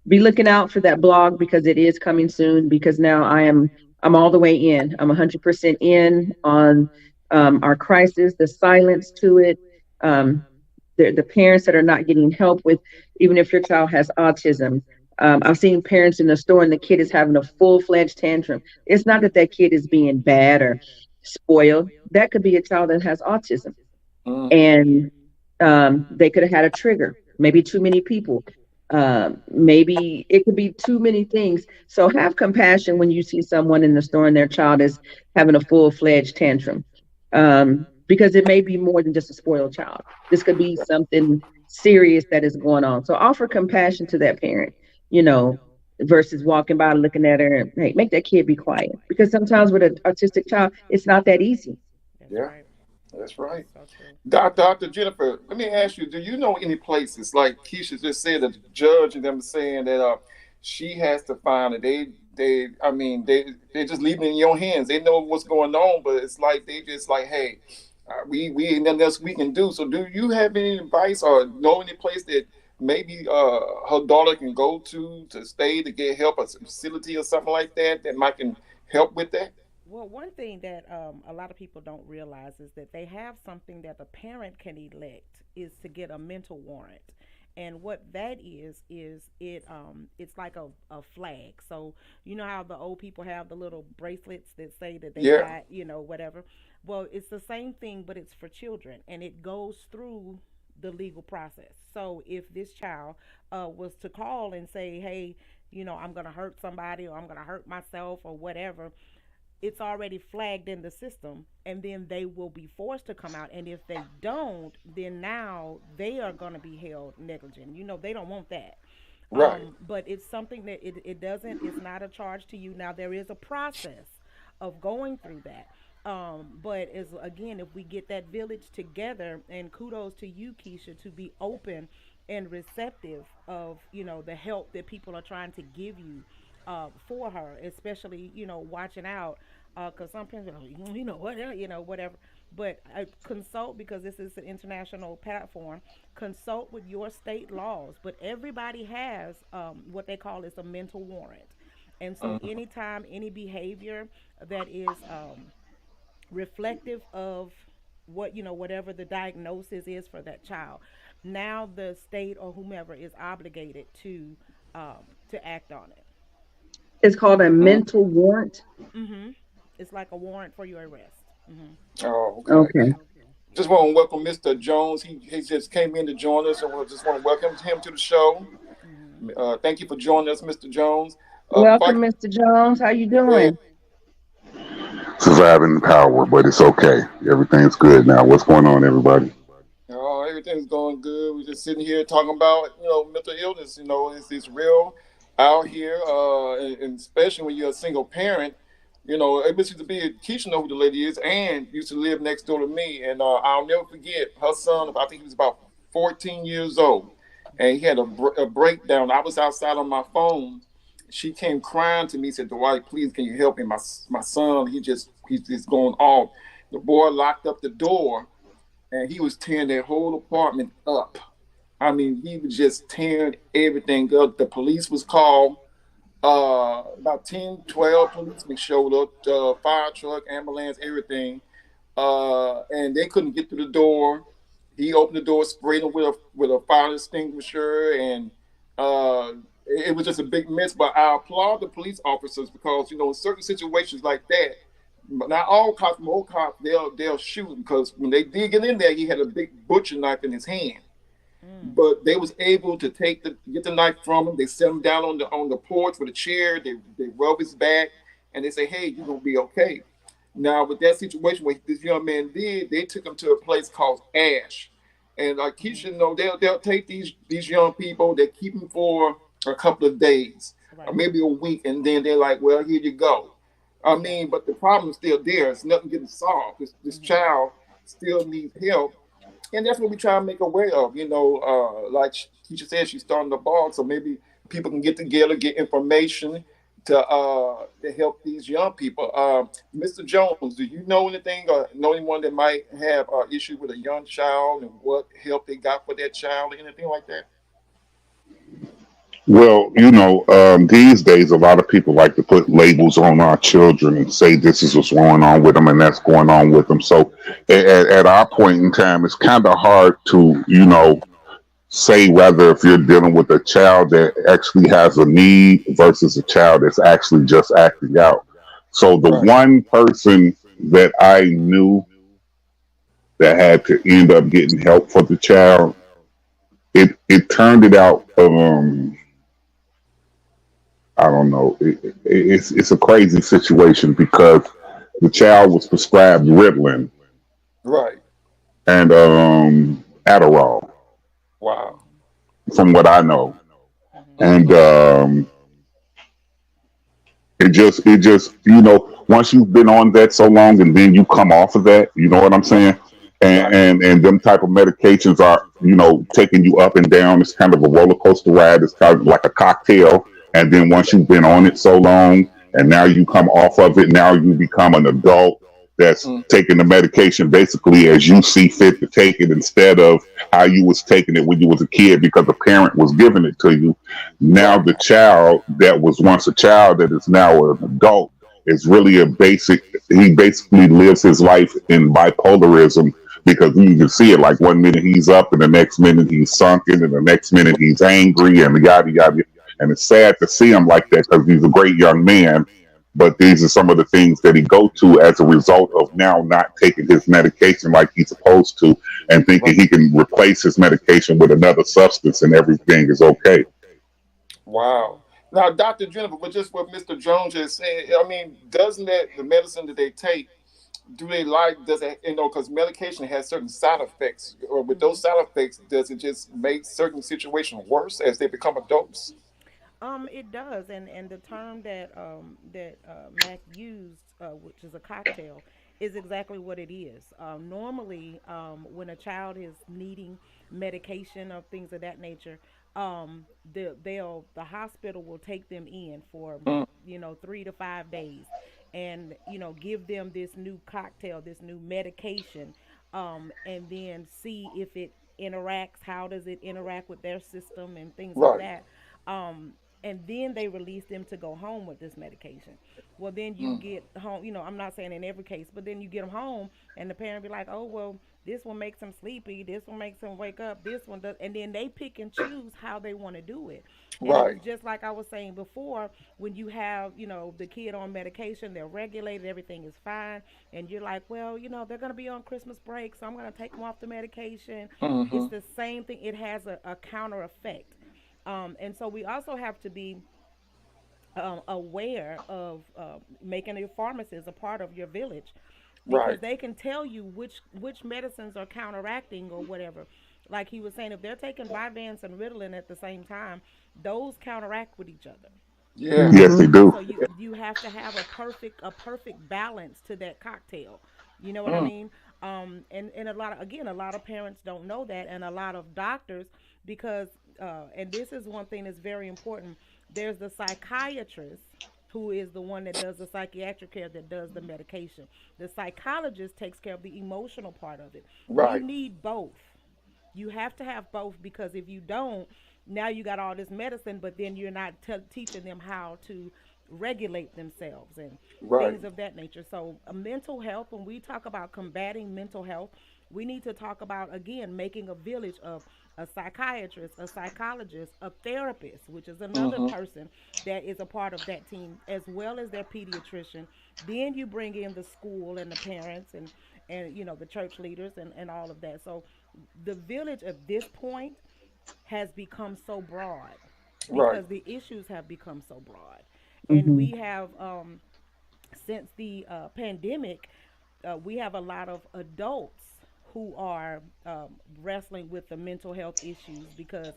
be looking out for that blog because it is coming soon because now I'm all the way in. I'm 100% in on our crisis, the silence to it, um, the parents that are not getting help with, even if your child has autism. I've seen parents in the store and the kid is having a full-fledged tantrum. It's not that that kid is being bad or spoiled. That could be a child that has autism, Mm-hmm. and they could have had a trigger, maybe too many people. Maybe it could be too many things. So have compassion when you see someone in the store and their child is having a full-fledged tantrum, because it may be more than just a spoiled child. This could be something serious that is going on. So offer compassion to that parent, you know, versus walking by looking at her and, hey, make that kid be quiet. Because sometimes with an autistic child, it's not that easy. That's Yeah. right. That's right. So true. Dr. Jennifer, let me ask you, do you know any places like Keisha just said, the judge and them saying that she has to find it. They just leave it in your hands. They know what's going on, but it's like they just like, hey, we ain't nothing else we can do. So do you have any advice or know any place that maybe her daughter can go to stay to get help, a facility or something like that that might can help with that? Well, one thing that a lot of people don't realize is that they have something that the parent can elect is to get a mental warrant. And what that is it's like a flag. So you know how the old people have the little bracelets that say that they Yeah. got, whatever. Well, it's the same thing, but it's for children, and it goes through the legal process. So if this child was to call and say, hey, I'm gonna hurt somebody or I'm gonna hurt myself or whatever, it's already flagged in the system, and then they will be forced to come out, and if they don't, then now they are going to be held negligent. They don't want that. Right. But it's something that it doesn't, it's not a charge to you. Now there is a process of going through that. But as again, if we get that village together, and kudos to you, Keisha, to be open and receptive of the help that people are trying to give you for her, especially watching out because some parents are like, what, whatever. But consult, because this is an international platform. Consult with your state laws, but everybody has what they call is a mental warrant. And so, Mm. anytime any behavior that is reflective of what, whatever the diagnosis is for that child, now the state or whomever is obligated to act on it. It's called a Mm. mental warrant. Mm-hmm. It's like a warrant for your arrest. Mm-hmm. Oh, okay. Okay. Just want to welcome Mr. Jones. He just came in to join us, and we just want to welcome him to the show. Mm-hmm. Thank you for joining us, Mr. Jones. Before I, Welcome, Mr. Jones. How you go ahead. doing? Surviving power, but it's okay. Everything's good now. What's going on, everybody? Oh, everything's going good. We're just sitting here talking about, mental illness. It's real out here, and especially when you're a single parent. It used to be, Keisha know who the lady is, and used to live next door to me. And I'll never forget her son. I think he was about 14 years old, and he had a breakdown. I was outside on my phone. She came crying to me, said, "Dwight, please, can you help me? My son, he's just going off." The boy locked up the door, and he was tearing that whole apartment up. I mean, he was just tearing everything up. The police was called. About 10, 12 policemen showed up, fire truck, ambulance, everything. And they couldn't get through the door. He opened the door, sprayed him with a fire extinguisher, and uh, it was just a big mess. But I applaud the police officers because in certain situations like that, not all cops, most cops they'll shoot because when they did get in there, he had a big butcher knife in his hand, Mm. but they was able to get the knife from him. They set him down on the porch with a chair. They rub his back, and they say, "Hey, you're gonna be okay." Now, with that situation, what this young man did, they took him to a place called Ash, and like Mm-hmm. Keisha know, they'll take these young people, they keep them for a couple of days or Right. maybe a week, and then they're like, "Well, here you go." I Yeah. mean, but the problem's still there. It's nothing getting solved. This Mm-hmm. child still needs help, and that's what we try to make aware of. Like Keisha said, she's starting the blog, so maybe people can get together, get information to help these young people. Mr. Jones, do you know anything or know anyone that might have issue with a young child and what help they got for that child or anything like that? Well, these days, a lot of people like to put labels on our children and say this is what's going on with them and that's going on with them. So, at our point in time, it's kind of hard to, say whether if you're dealing with a child that actually has a need versus a child that's actually just acting out. So, the Right. one person that I knew that had to end up getting help for the child, it turned it out. I don't know. It's a crazy situation because the child was prescribed Ritalin Right. and Adderall, Wow. from what I know, Mm-hmm. and Mm-hmm. it just once you've been on that so long and then you come off of that, you know what I'm saying, and Right. and them type of medications are taking you up and down. It's kind of a roller coaster ride. It's kind of like a cocktail, and then once you've been on it so long and now you come off of it, now you become an adult that's Mm. taking the medication basically as you see fit to take it instead of how you was taking it when you was a kid because a parent was giving it to you. Now Right. the child that was once a child that is now an adult is really he basically lives his life in bipolarism because you can see it like one minute he's up and the next minute he's sunken and the next minute he's angry and yada yada. And it's sad to see him like that because he's a great young man, but these are some of the things that he go to as a result of now not taking his medication like he's supposed to and Right. thinking he can replace his medication with another substance and everything is okay. Wow. Now, Dr. Jennifer, but just what Mr. Jones just said, I mean, doesn't that the medicine that they take, do they like, does it, because medication has certain side effects, or with Mm-hmm. those side effects, does it just make certain situations worse as they become adults? It does, and the term that Mac used, which is a cocktail, is exactly what it is. Normally, when a child is needing medication or things of that nature, the hospital will take them in for Mm. 3 to 5 days, and give them this new cocktail, this new medication, and then see if it interacts, how does it interact with their system and things of Right. that. um, and then they release them to go home with this medication. Well, then you Mm. get home, I'm not saying in every case, but then you get them home and the parent be like, oh, well, this one makes them sleepy, this one makes them wake up, this one does, and then they pick and choose how they want to do it. And it was Right. just like I was saying before, when you have, the kid on medication, they're regulated, everything is fine, and you're like, well, they're going to be on Christmas break, so I'm going to take them off the medication. It's Mm-hmm. the same thing. It has a counter effect. And so we also have to be aware of making your pharmacist a part of your village, because Right. they can tell you which medicines are counteracting or whatever. Like he was saying, if they're taking Vyvanse and Ritalin at the same time, those counteract with each other. Yeah. Yes, they Hmm. And do. so you have to have a perfect balance to that cocktail. You know what I Mm. mean? And a lot of parents don't know that, and a lot of doctors, because and this is one thing that's very important. There's the psychiatrist, who is the one that does the psychiatric care, that does the medication. The psychologist takes care of the emotional part of it. You Right. need both. You have to have both, because if you don't, now you got all this medicine, but then you're not teaching them how to regulate themselves and Right. things of that nature. So, mental health, when we talk about combating mental health, we need to talk about, again, making a village of a psychiatrist, a psychologist, a therapist, which is another Mm-hmm. person that is a part of that team, as well as their pediatrician. Then you bring in the school and the parents, and the church leaders, and all of that. So the village at this point has become so broad, Right. because the issues have become so broad. And Hmm. we have, since the pandemic, we have a lot of adults who are wrestling with the mental health issues, because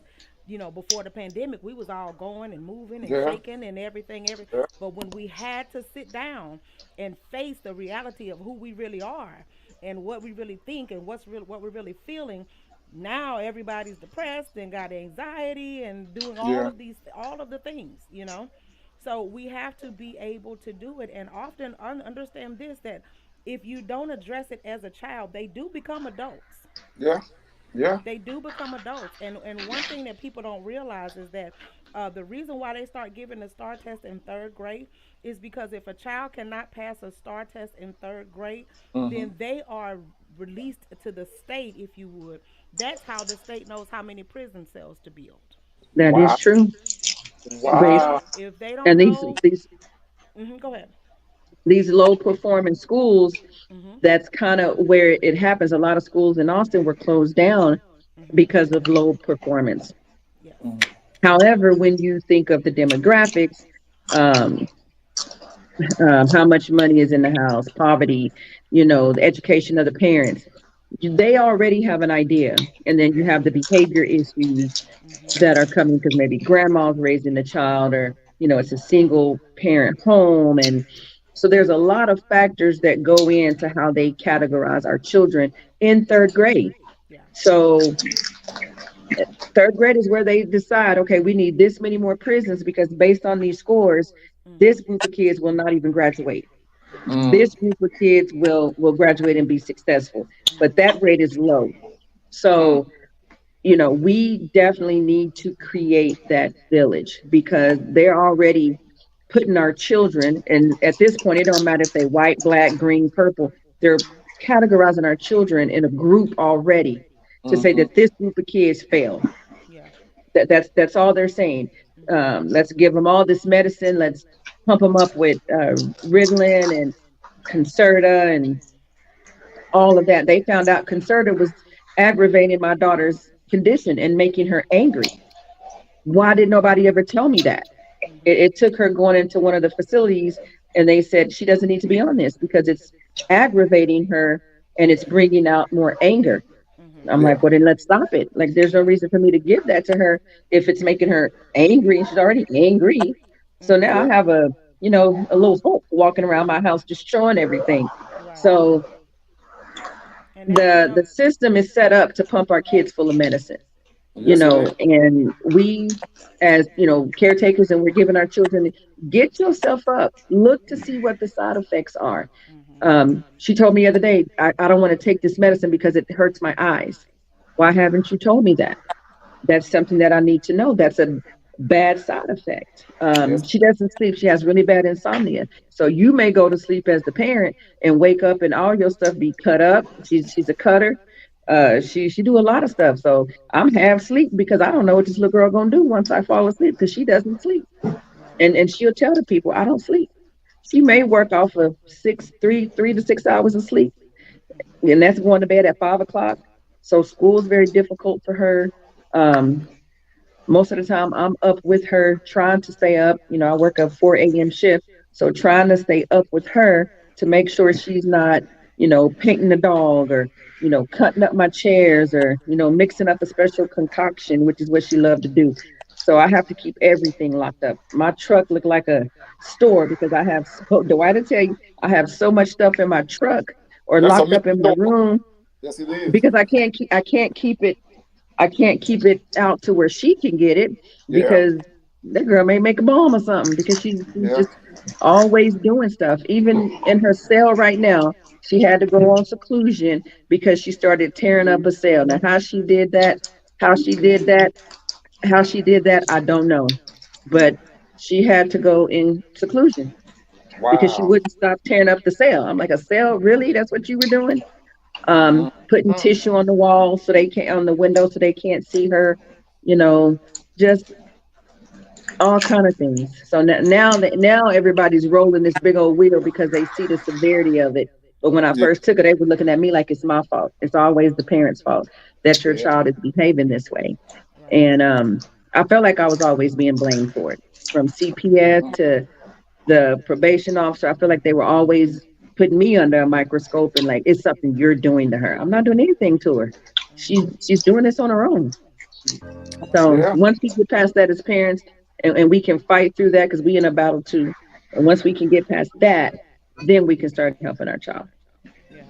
before the pandemic we was all going and moving and Yeah. shaking and everything. Yeah. But when we had to sit down and face the reality of who we really are and what we really think and what we're really feeling, now everybody's depressed and got anxiety and doing Yeah. all of the things. So we have to be able to do it, and often understand this, that if you don't address it as a child, they do become adults. Yeah. Yeah. They do become adults. And one thing that people don't realize is that the reason why they start giving the STAR test in third grade is because if a child cannot pass a STAR test in third grade, Mm-hmm. then they are released to the state, if you would. That's how the state knows how many prison cells to build. That is Wow. true. Based Wow. If they don't and know, these go ahead. these low performing schools, Mhm. that's kind of where it happens. A lot of schools in Austin were closed down Mhm. because of low performance. Yes. Mm. However, when you think of the demographics, um, how much money is in the house, poverty, the education of the parents, they already have an idea. And then you have the behavior issues Mhm. that are coming because maybe grandma's raising the child, or, it's a single parent home. And so there's a lot of factors that go into how they categorize our children in third grade. Yeah. So third grade is where they decide, okay, we need this many more prisons because based on these scores, this Mhm. group of kids will not even graduate. Mhm. Mm. This group of kids will graduate and be successful, but Mhm. that rate is low. Mm. So, we definitely need to create that village because they're already putting our children, and at this point, it don't matter if they white, black, green, purple, they're Mhm. categorizing our children in a group already to say Mm-hmm. that this group of kids fail. Yeah. That's all they're saying. Mhm. Let's give them all this medicine. Let's pump them up with Ritalin and Concerta and all of that. They found out Concerta was aggravating my daughter's condition and making her angry. Why did nobody ever tell me that? Mhm. It took her going into one of the facilities, and they said she doesn't need to be on this because it's aggravating her and it's bringing out more anger. Mhm. I'm Yeah. like, well, then let's stop it. Like, there's no Yeah. reason for me to give that to her if it's making her angry and she's already angry. So now Yeah. I have a little Hulk walking around my house destroying everything. Right. So And that, the system is set up to pump our kids full of medicine. you Yes, it is. know, and we, as caretakers, and we're giving our children, get yourself up, look to see what the side effects are. Mhm. She told me the other day, I don't want to take this medicine because it hurts my eyes. Why haven't you told me that? That's something that I need to know. That's a bad side effect. Yes. She doesn't sleep. She has really bad insomnia. So you may go to sleep as the parent and wake up and all your stuff be cut up. She's a cutter. She do a lot of stuff. So I'm half asleep because I don't know what this little girl gonna do once I fall asleep because she doesn't sleep. Right. And she'll tell the people I don't sleep. She may work off of 3 to 6 hours of sleep, and that's going to bed at 5 o'clock. So school is very difficult for her. Um, Most of the time I'm up with her trying to stay up. I work a 4 a.m. shift. So trying to stay up with her to make sure she's not, painting the dog or, cutting up my chairs or, mixing up a special concoction, which is what she loved to do. So I have to keep everything locked up. My truck looked like a store because I have so, do I to tell you, I have so much stuff in my truck or That's a locked mental up in my store. room Yes, it is. because I can't keep it out to where she can get it Yeah. because that girl may make a bomb or something because she's Yeah. just always doing stuff. Even in her cell right now, she had to go on seclusion because she started tearing up a cell. Now, how she did that, how she did that, I don't know. But she had to go in seclusion because she Wow. wouldn't stop tearing up the cell. I'm like, a cell? Really? That's what you were doing? Mhm. Putting tissue on the wall so they can't on the window so they can't see her, you know, just all kind of things. So now everybody's rolling this big old wheel because they see the severity of it. But when I Yeah. first took it, they were looking at me like it's my fault. It's always the parents' fault that your Yeah. child is behaving this way. Right. And I felt like I was always being blamed for it, from CPS Mhm. to the probation officer. I feel like they were always putting me under a microscope and like it's something you're doing to her. I'm not doing anything to her. She's doing this on her own. So Yeah. once we get past that as parents, and we can fight through that because we in a battle too. And once we can get past that, then we can start helping our child. Yeah.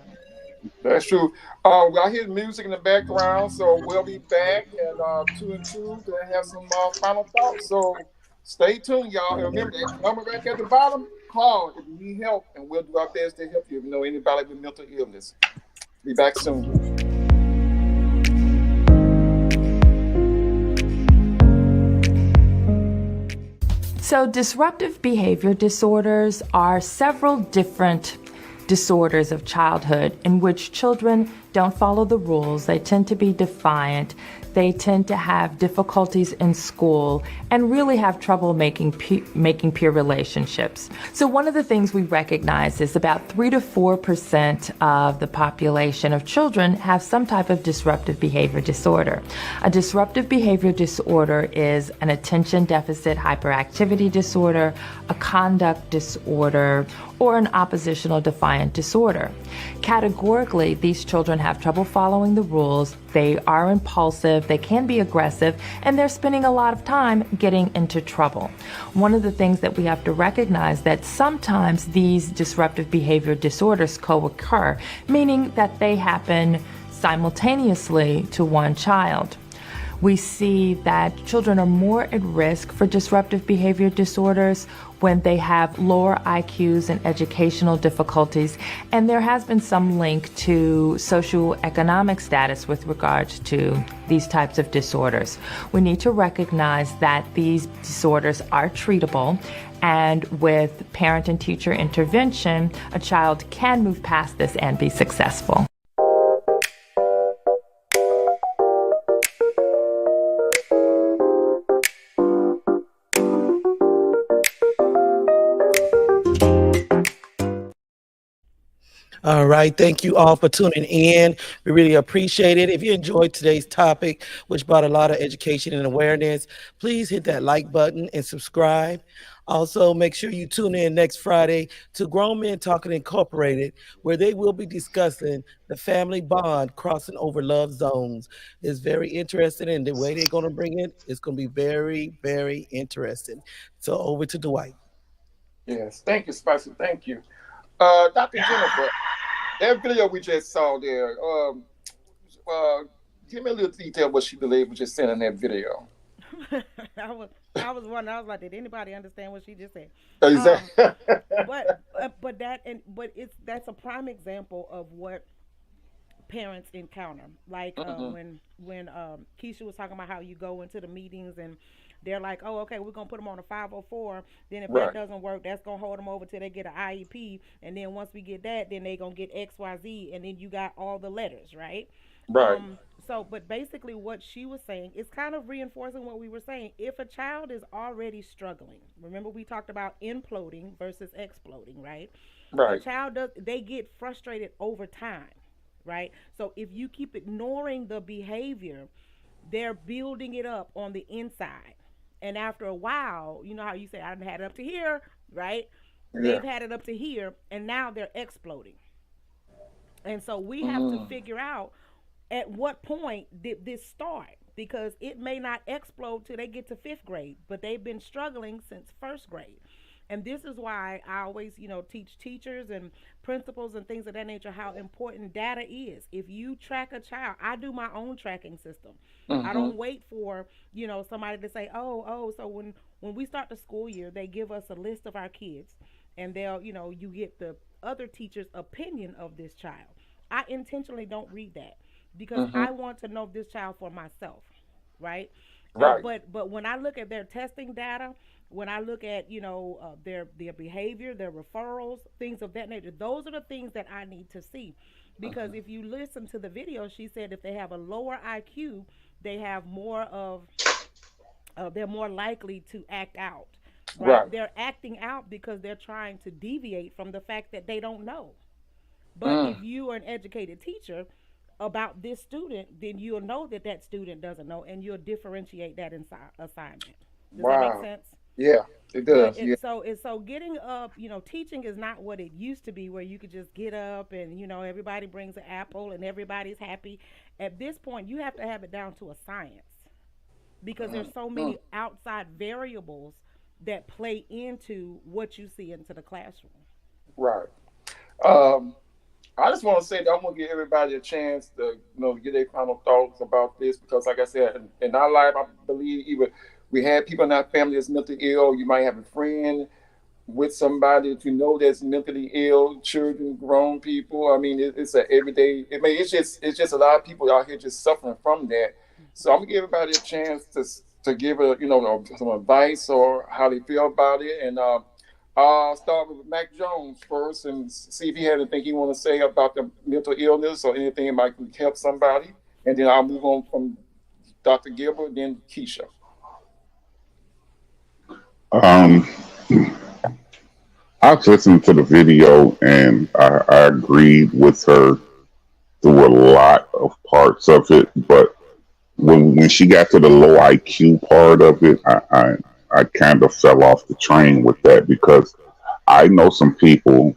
That's true. I hear music in the background, so we'll be back at 2 and 2 to have some final thoughts. So stay tuned, y'all. And remember that number right at the bottom. Call if you need help, and we'll do our best to help you if you know anybody with mental illness. Be back soon. So, disruptive behavior disorders are several different disorders of childhood in which children don't follow the rules. They tend to be defiant. They tend to have difficulties in school and really have trouble making peer relationships. So one of the things we recognize is about 3 to 4% of the population of children have some type of disruptive behavior disorder. A disruptive behavior disorder is an attention deficit hyperactivity disorder, a conduct disorder, or an oppositional defiant disorder. Categorically, these children have trouble following the rules. They are impulsive, they can be aggressive, and they're spending a lot of time getting into trouble. One of the things that we have to recognize that sometimes these disruptive behavior disorders co-occur, meaning that they happen simultaneously to one child. We see that children are more at risk for disruptive behavior disorders when they have lower IQs and educational difficulties, and there has been some link to socioeconomic status with regards to these types of disorders. We need to recognize that these disorders are treatable, and with parent and teacher intervention, a child can move past this and be successful. All right. Thank you all for tuning in. We really appreciate it. If you enjoyed today's topic, which brought a lot of education and awareness, please hit that like button and subscribe. Also, make sure you tune in next Friday to Grown Men Talking Incorporated, where they will be discussing the family bond crossing over love zones. It's very interesting, and the way they're going to bring it is going to be very, very interesting. So, over to Dwight. Yes. Thank you, Spicy. Thank you. Dr. Jennifer, that video we just saw there, uh, give me a little detail what she believed was just saying in that video. I was I was wondering. I was like, did anybody understand what she just said? Um, Exactly. but that and but it's that's a prime example of what parents encounter. Like Hmm. when Keisha was talking about how you go into the meetings and they're like, oh, okay, we're gonna put them on a 504. Then if that Right. doesn't work, that's gonna hold them over till they get an IEP. And then once we get that, then they gonna get XYZ. And then you got all the letters, right? Right. But basically, what she was saying is kind of reinforcing what we were saying. If a child is already struggling, remember we talked about imploding versus exploding, right? A Right. child does they get frustrated over time, right? So if you keep ignoring the behavior, they're building it up on the inside. And after a while, you know how you say, I done had it up to here, right? Yeah. They've had it up to here, and now they're exploding. And so we have to Mm. figure out at what point did this start? Because it may not explode till they get to fifth grade, but they've been struggling since first grade. And this is why I always, teach teachers and principals and things of that nature how important data is. If you track a child, I do my own tracking system. I Hmm. don't wait for, somebody to say, oh, so when we start the school year, they give us a list of our kids and you get the other teacher's opinion of this child. I intentionally don't read that because Hmm. I want to know this child for myself, right? Right. But when I look at their testing data, when I look at their behavior, their referrals, things of that nature, those are the things that I need to see. Because Hmm. if you listen to the video, she said if they have a lower IQ, they have more of they're more likely to act out. Right? Right. They're acting out because they're trying to deviate from the fact that they don't know. But Mm. if you are an educated teacher about this student, then you'll know that that student doesn't know, and you'll differentiate that assignment. Does that make Wow. sense? Yeah, it But does. Yeah. it's so getting up, teaching is not what it used to be, where you could just get up and everybody brings an apple and everybody's happy. At this point, you have to have it down to a science because Mm. there's so Mm. many outside variables that play into what you see into the classroom. Right. Um, I just want to say that I want to give everybody a chance to, get their final thoughts about this because, like I said, in our life, I believe even we had people in our family that's mentally ill. You might have a friend with somebody that you know that's mentally ill, children, grown people. I mean, it's a everyday. I mean, it's just a lot of people out here just suffering from that. So I'm gonna give everybody a chance to give some advice or how they feel about it, and I'll start with Mac Jones first and see if he had anything he want to say about the mental illness or anything that might help somebody, and then I'll move on from Dr. Gilbert, then Keisha. Um, I was listening to the video and I agreed with her through a lot of parts of it, but when she got to the low IQ part of it, I kind of fell off the train with that because I know some people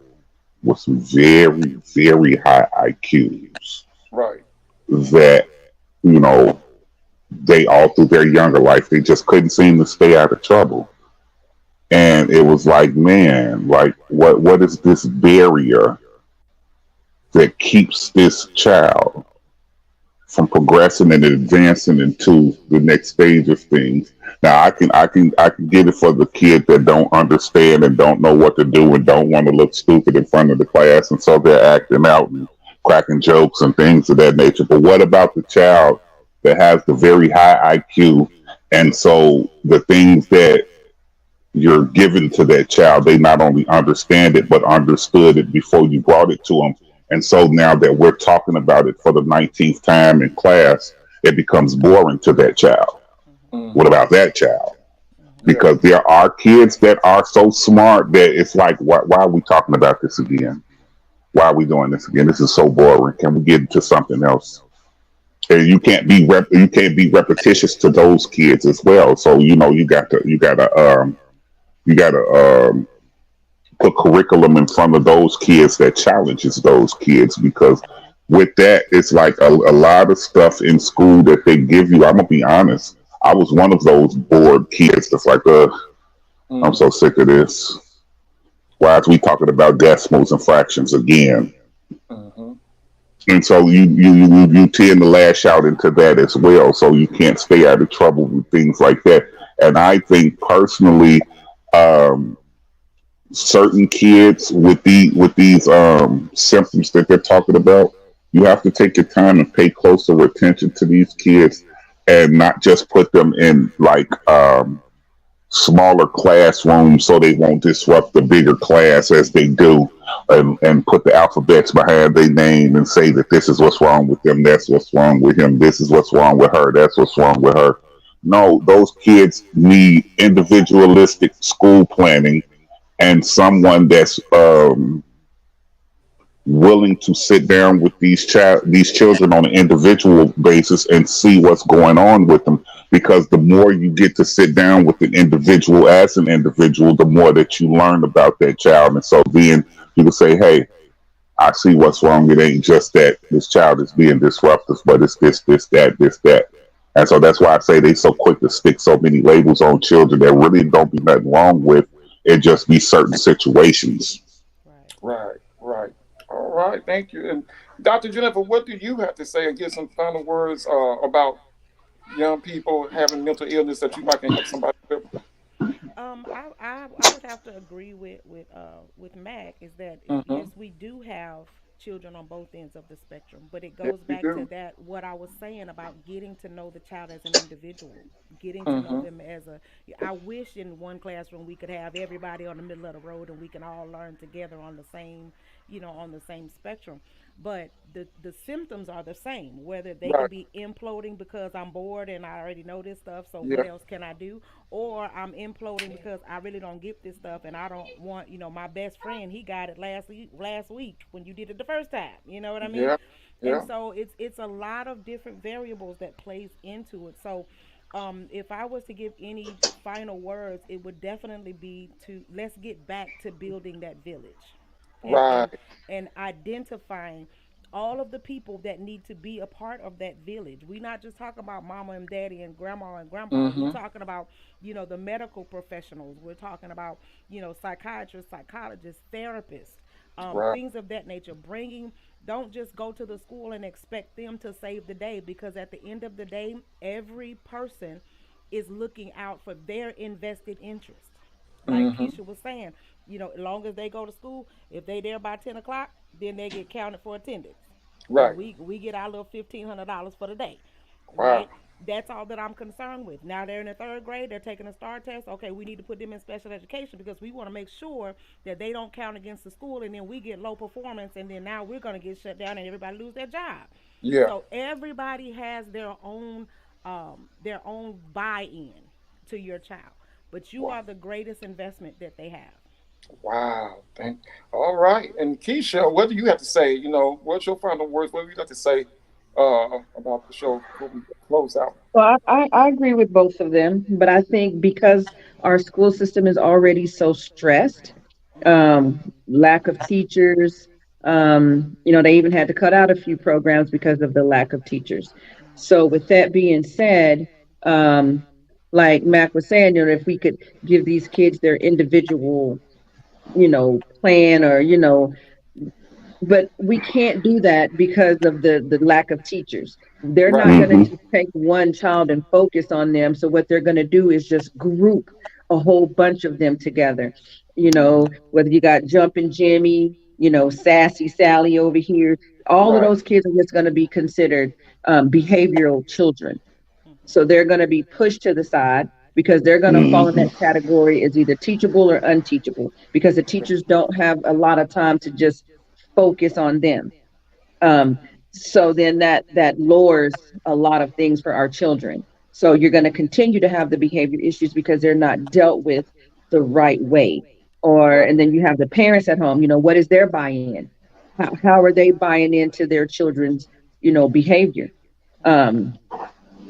with some very, very high IQs Right. that, you know, they all through their younger life, they just couldn't seem to stay out of trouble. And it was like, man, like what is this barrier that keeps this child from progressing and advancing into the next stage of things? Now I can get it for the kid that don't understand and don't know what to do and don't want to look stupid in front of the class, and so they're acting out and cracking jokes and things of that nature. But what about the child that has the very high IQ, and so the things that you're giving to that child, they not only understand it but understood it before you brought it to them. And so now that we're talking about it for the 19th time in class, it becomes boring to that child. Mhm. What Hmm. about that child? Mhm. Yeah. Because there are kids that are so smart that it's like, why are we talking about this again? Why are we doing this again? This is so boring. Can we get into something else? And you can't be repetitious to those kids as well. So you got to put curriculum in front of those kids that challenges those kids, because with that it's like a lot of stuff in school that they give you. I'm gonna be honest, I was one of those bored kids that's like, I'm Hmm. so sick of this. Why is we talking about decimals and fractions again? Hmm. And so you tend to lash out into that as well. So you can't stay out of trouble with things like that. And I think personally, um, certain kids with these symptoms that they're talking about, you have to take your time and pay closer attention to these kids, and not just put them in like smaller classrooms so they won't disrupt the bigger class as they do, and put the alphabets behind their name and say that this is what's wrong with them, that's what's wrong with him, this is what's wrong with her, that's what's wrong with her. No, those kids need individualistic school planning, and someone that's willing to sit down with these children on an individual basis and see what's going on with them, because the more you get to sit down with an individual as an individual, the more that you learn about that child. And so then you can say, hey, I see what's wrong. It ain't just that this child is being disruptive, but it's this, that. And so that's why I say they so quick to stick so many labels on children that really don't be nothing wrong with. It just be certain situations. Right. Right, right. All right, thank you. And Dr. Jennifer, what do you have to say, and give some final words about young people having mental illness that you might can help somebody with? I would have to agree with Mac is that Mm-hmm. yes, we do have children on both ends of the spectrum, but it Yes, goes we back to do. that what I was saying about getting to know the child as an individual, getting to know Mm-hmm. them as a. I wish in one classroom we could have everybody on the middle of the road and we can all learn together on the same, on the same spectrum. But the symptoms are the same. Whether they can Right. be imploding because I'm bored and I already know this stuff, so what Yeah. else can I do? Or I'm imploding because I really don't get this stuff and I don't want, my best friend, he got it last week when you did it the first time. You know what I mean? Yeah. And Yeah. so it's a lot of different variables that plays into it. So if I was to give any final words, it would definitely be to let's get back to building that village and and Right. and identifying all of the people that need to be a part of that village. We're not just talking about mama and daddy and grandma and grandpa. We're Mm-hmm. talking about, the medical professionals. We're talking about, psychiatrists, psychologists, therapists, Right. things of that nature. Don't just go to the school and expect them to save the day, because at the end of the day, every person is looking out for their invested interest. Like Mm-hmm. Keisha was saying, as long as they go to school, if they there by 10 o'clock, then they get counted for attendance, and Right. we get our little $1,500 for the day, Wow. right? That's all that I'm concerned with. Now they're in the third grade, they're taking a STAR test. Okay, we need to put them in special education because we want to make sure that they don't count against the school, and then we get low performance, and then now we're going to get shut down and everybody lose their job. Yeah. So everybody has their own buy-in to your child, but you Wow. are the greatest investment that they have. Wow. Thank. All right. And Keisha, what do you have to say? What's your final words? What do you have to say about the show before we close out? Well, I agree with both of them, but I think because our school system is already so stressed, lack of teachers, they even had to cut out a few programs because of the lack of teachers. So, with that being said, um, like Mac was saying, if we could give these kids their individual, plan, or but we can't do that because of the lack of teachers. They're Right. not going to Hmm. just take one child and focus on them. So what they're going to do is just group a whole bunch of them together. Whether you got jumping Jimmy, sassy Sally over here, all of Right. those kids are just going to be considered behavioral children. Mhm. So they're going to be pushed to the side because they're going to fall in Hmm. that category as either teachable or unteachable, because the teachers don't have a lot of time to just focus on them. Um, so then that lowers a lot of things for our children. So you're going to continue to have the behavior issues because they're not dealt with the right way. Or Right. and then you have the parents at home. What is their buy-in? How are they buying into their children's behavior? Um,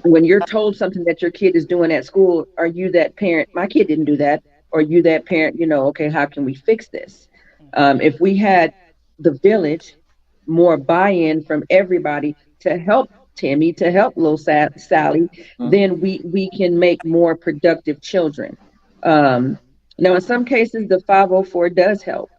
when you're told something that your kid is doing at school, are you that parent? My kid didn't do that. Or you that parent? Okay, how can we fix this? Mhm. If we had the village, more buy-in from everybody to help Timmy, to help little Sally, Mhm. then we can make more productive children. Um, Now, in some cases, the 504 does help,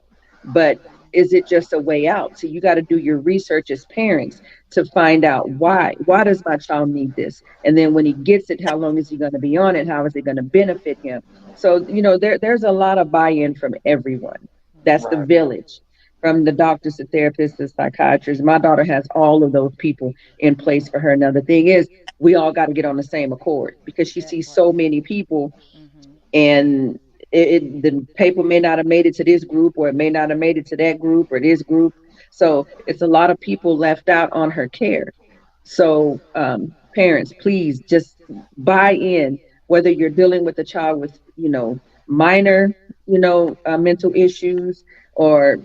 but is it just a way out? So you got to do your research as parents to find out why does my child need this, and then when he gets it, how long is he going to be on it, how is it going to benefit him? So there's a lot of buy-in from everyone. That's the Right. village, from the doctors, the therapists, the psychiatrists. My daughter has all of those people in place for her. Now the thing is, we all got to get on the same accord because she That sees part. so many people, Mhm. and the paper may not have made it to this group, or it may not have made it to that group or this group. So it's a lot of people left out on her care. So parents, please just buy in, whether you're dealing with a child with minor mental issues, or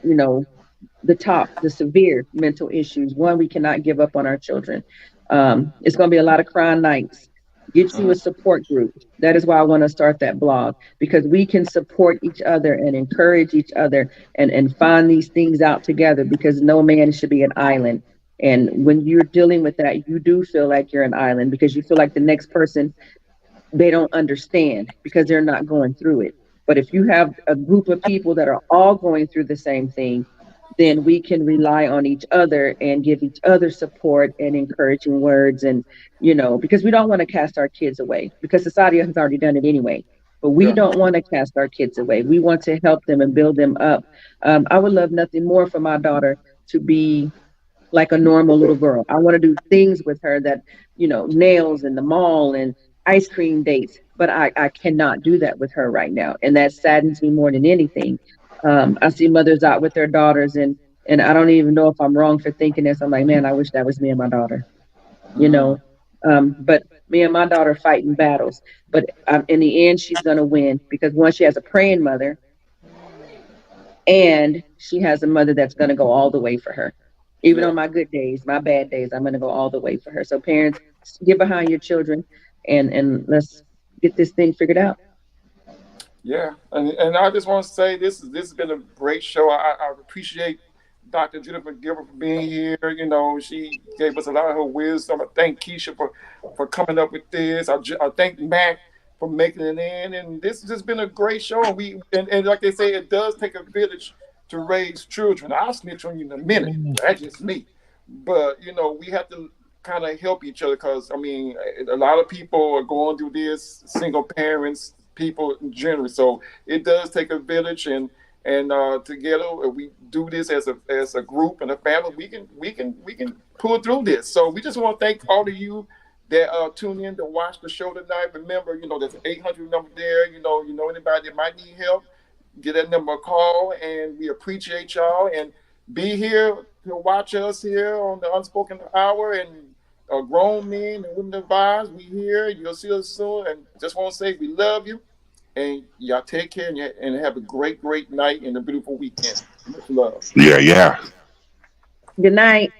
the severe mental issues. One, we cannot give up on our children. It's going to be a lot of crying nights. Get you Mhm. a support group. That is why I want to start that blog, because we can support each other and encourage each other, and find these things out together, because no man should be an island. And when you're dealing with that, you do feel like you're an island, because you feel like the next person, they don't understand because they're not going through it. But if you have a group of people that are all going through the same thing, then we can rely on each other and give each other support and encouraging words. And, because we don't want to cast our kids away, because society has already done it anyway. But we Yeah. don't want to cast our kids away. We want to help them and build them up. I would love nothing more for my daughter to be like a normal little girl. I want to do things with her that, nails in the mall and ice cream dates, but I cannot do that with her right now. And that saddens me more than anything. I see mothers out with their daughters, and I don't even know if I'm wrong for thinking this. I'm like, man, I wish that was me and my daughter, you Mhm. know. But me and my daughter fighting battles. But in the end, she's going to win, because once she has a praying mother, and she has a mother that's going to go all the way for her. Even Yeah. on my good days, my bad days, I'm going to go all the way for her. So parents, get behind your children, and let's get this thing figured out. Yeah, and I just want to say this has been a great show. I appreciate Dr. Jennifer Gilbert for being here. You know, she gave us a lot of her wisdom. I thank Keisha for coming up with this. I thank Mac for making it in. And this has just been a great show. And like they say, it does take a village to raise children. I'll snitch on you in a minute. That's just me. But we have to kind of help each other, because I mean, a lot of people are going through this, single parents, people in general. So it does take a village, and together we do this as a group and a family. We can pull through this. So we just want to thank all of you that tune in to watch the show tonight. Remember, there's an 800 number there. You know anybody that might need help, get that number a call, and we appreciate y'all. And be here to watch us here on the Unspoken Hour, and grown men and women advised. We here. You'll see us soon. And just want to say we love you, and y'all take care, and have a great, great night and a beautiful weekend. Much love. Yeah, yeah. Good night.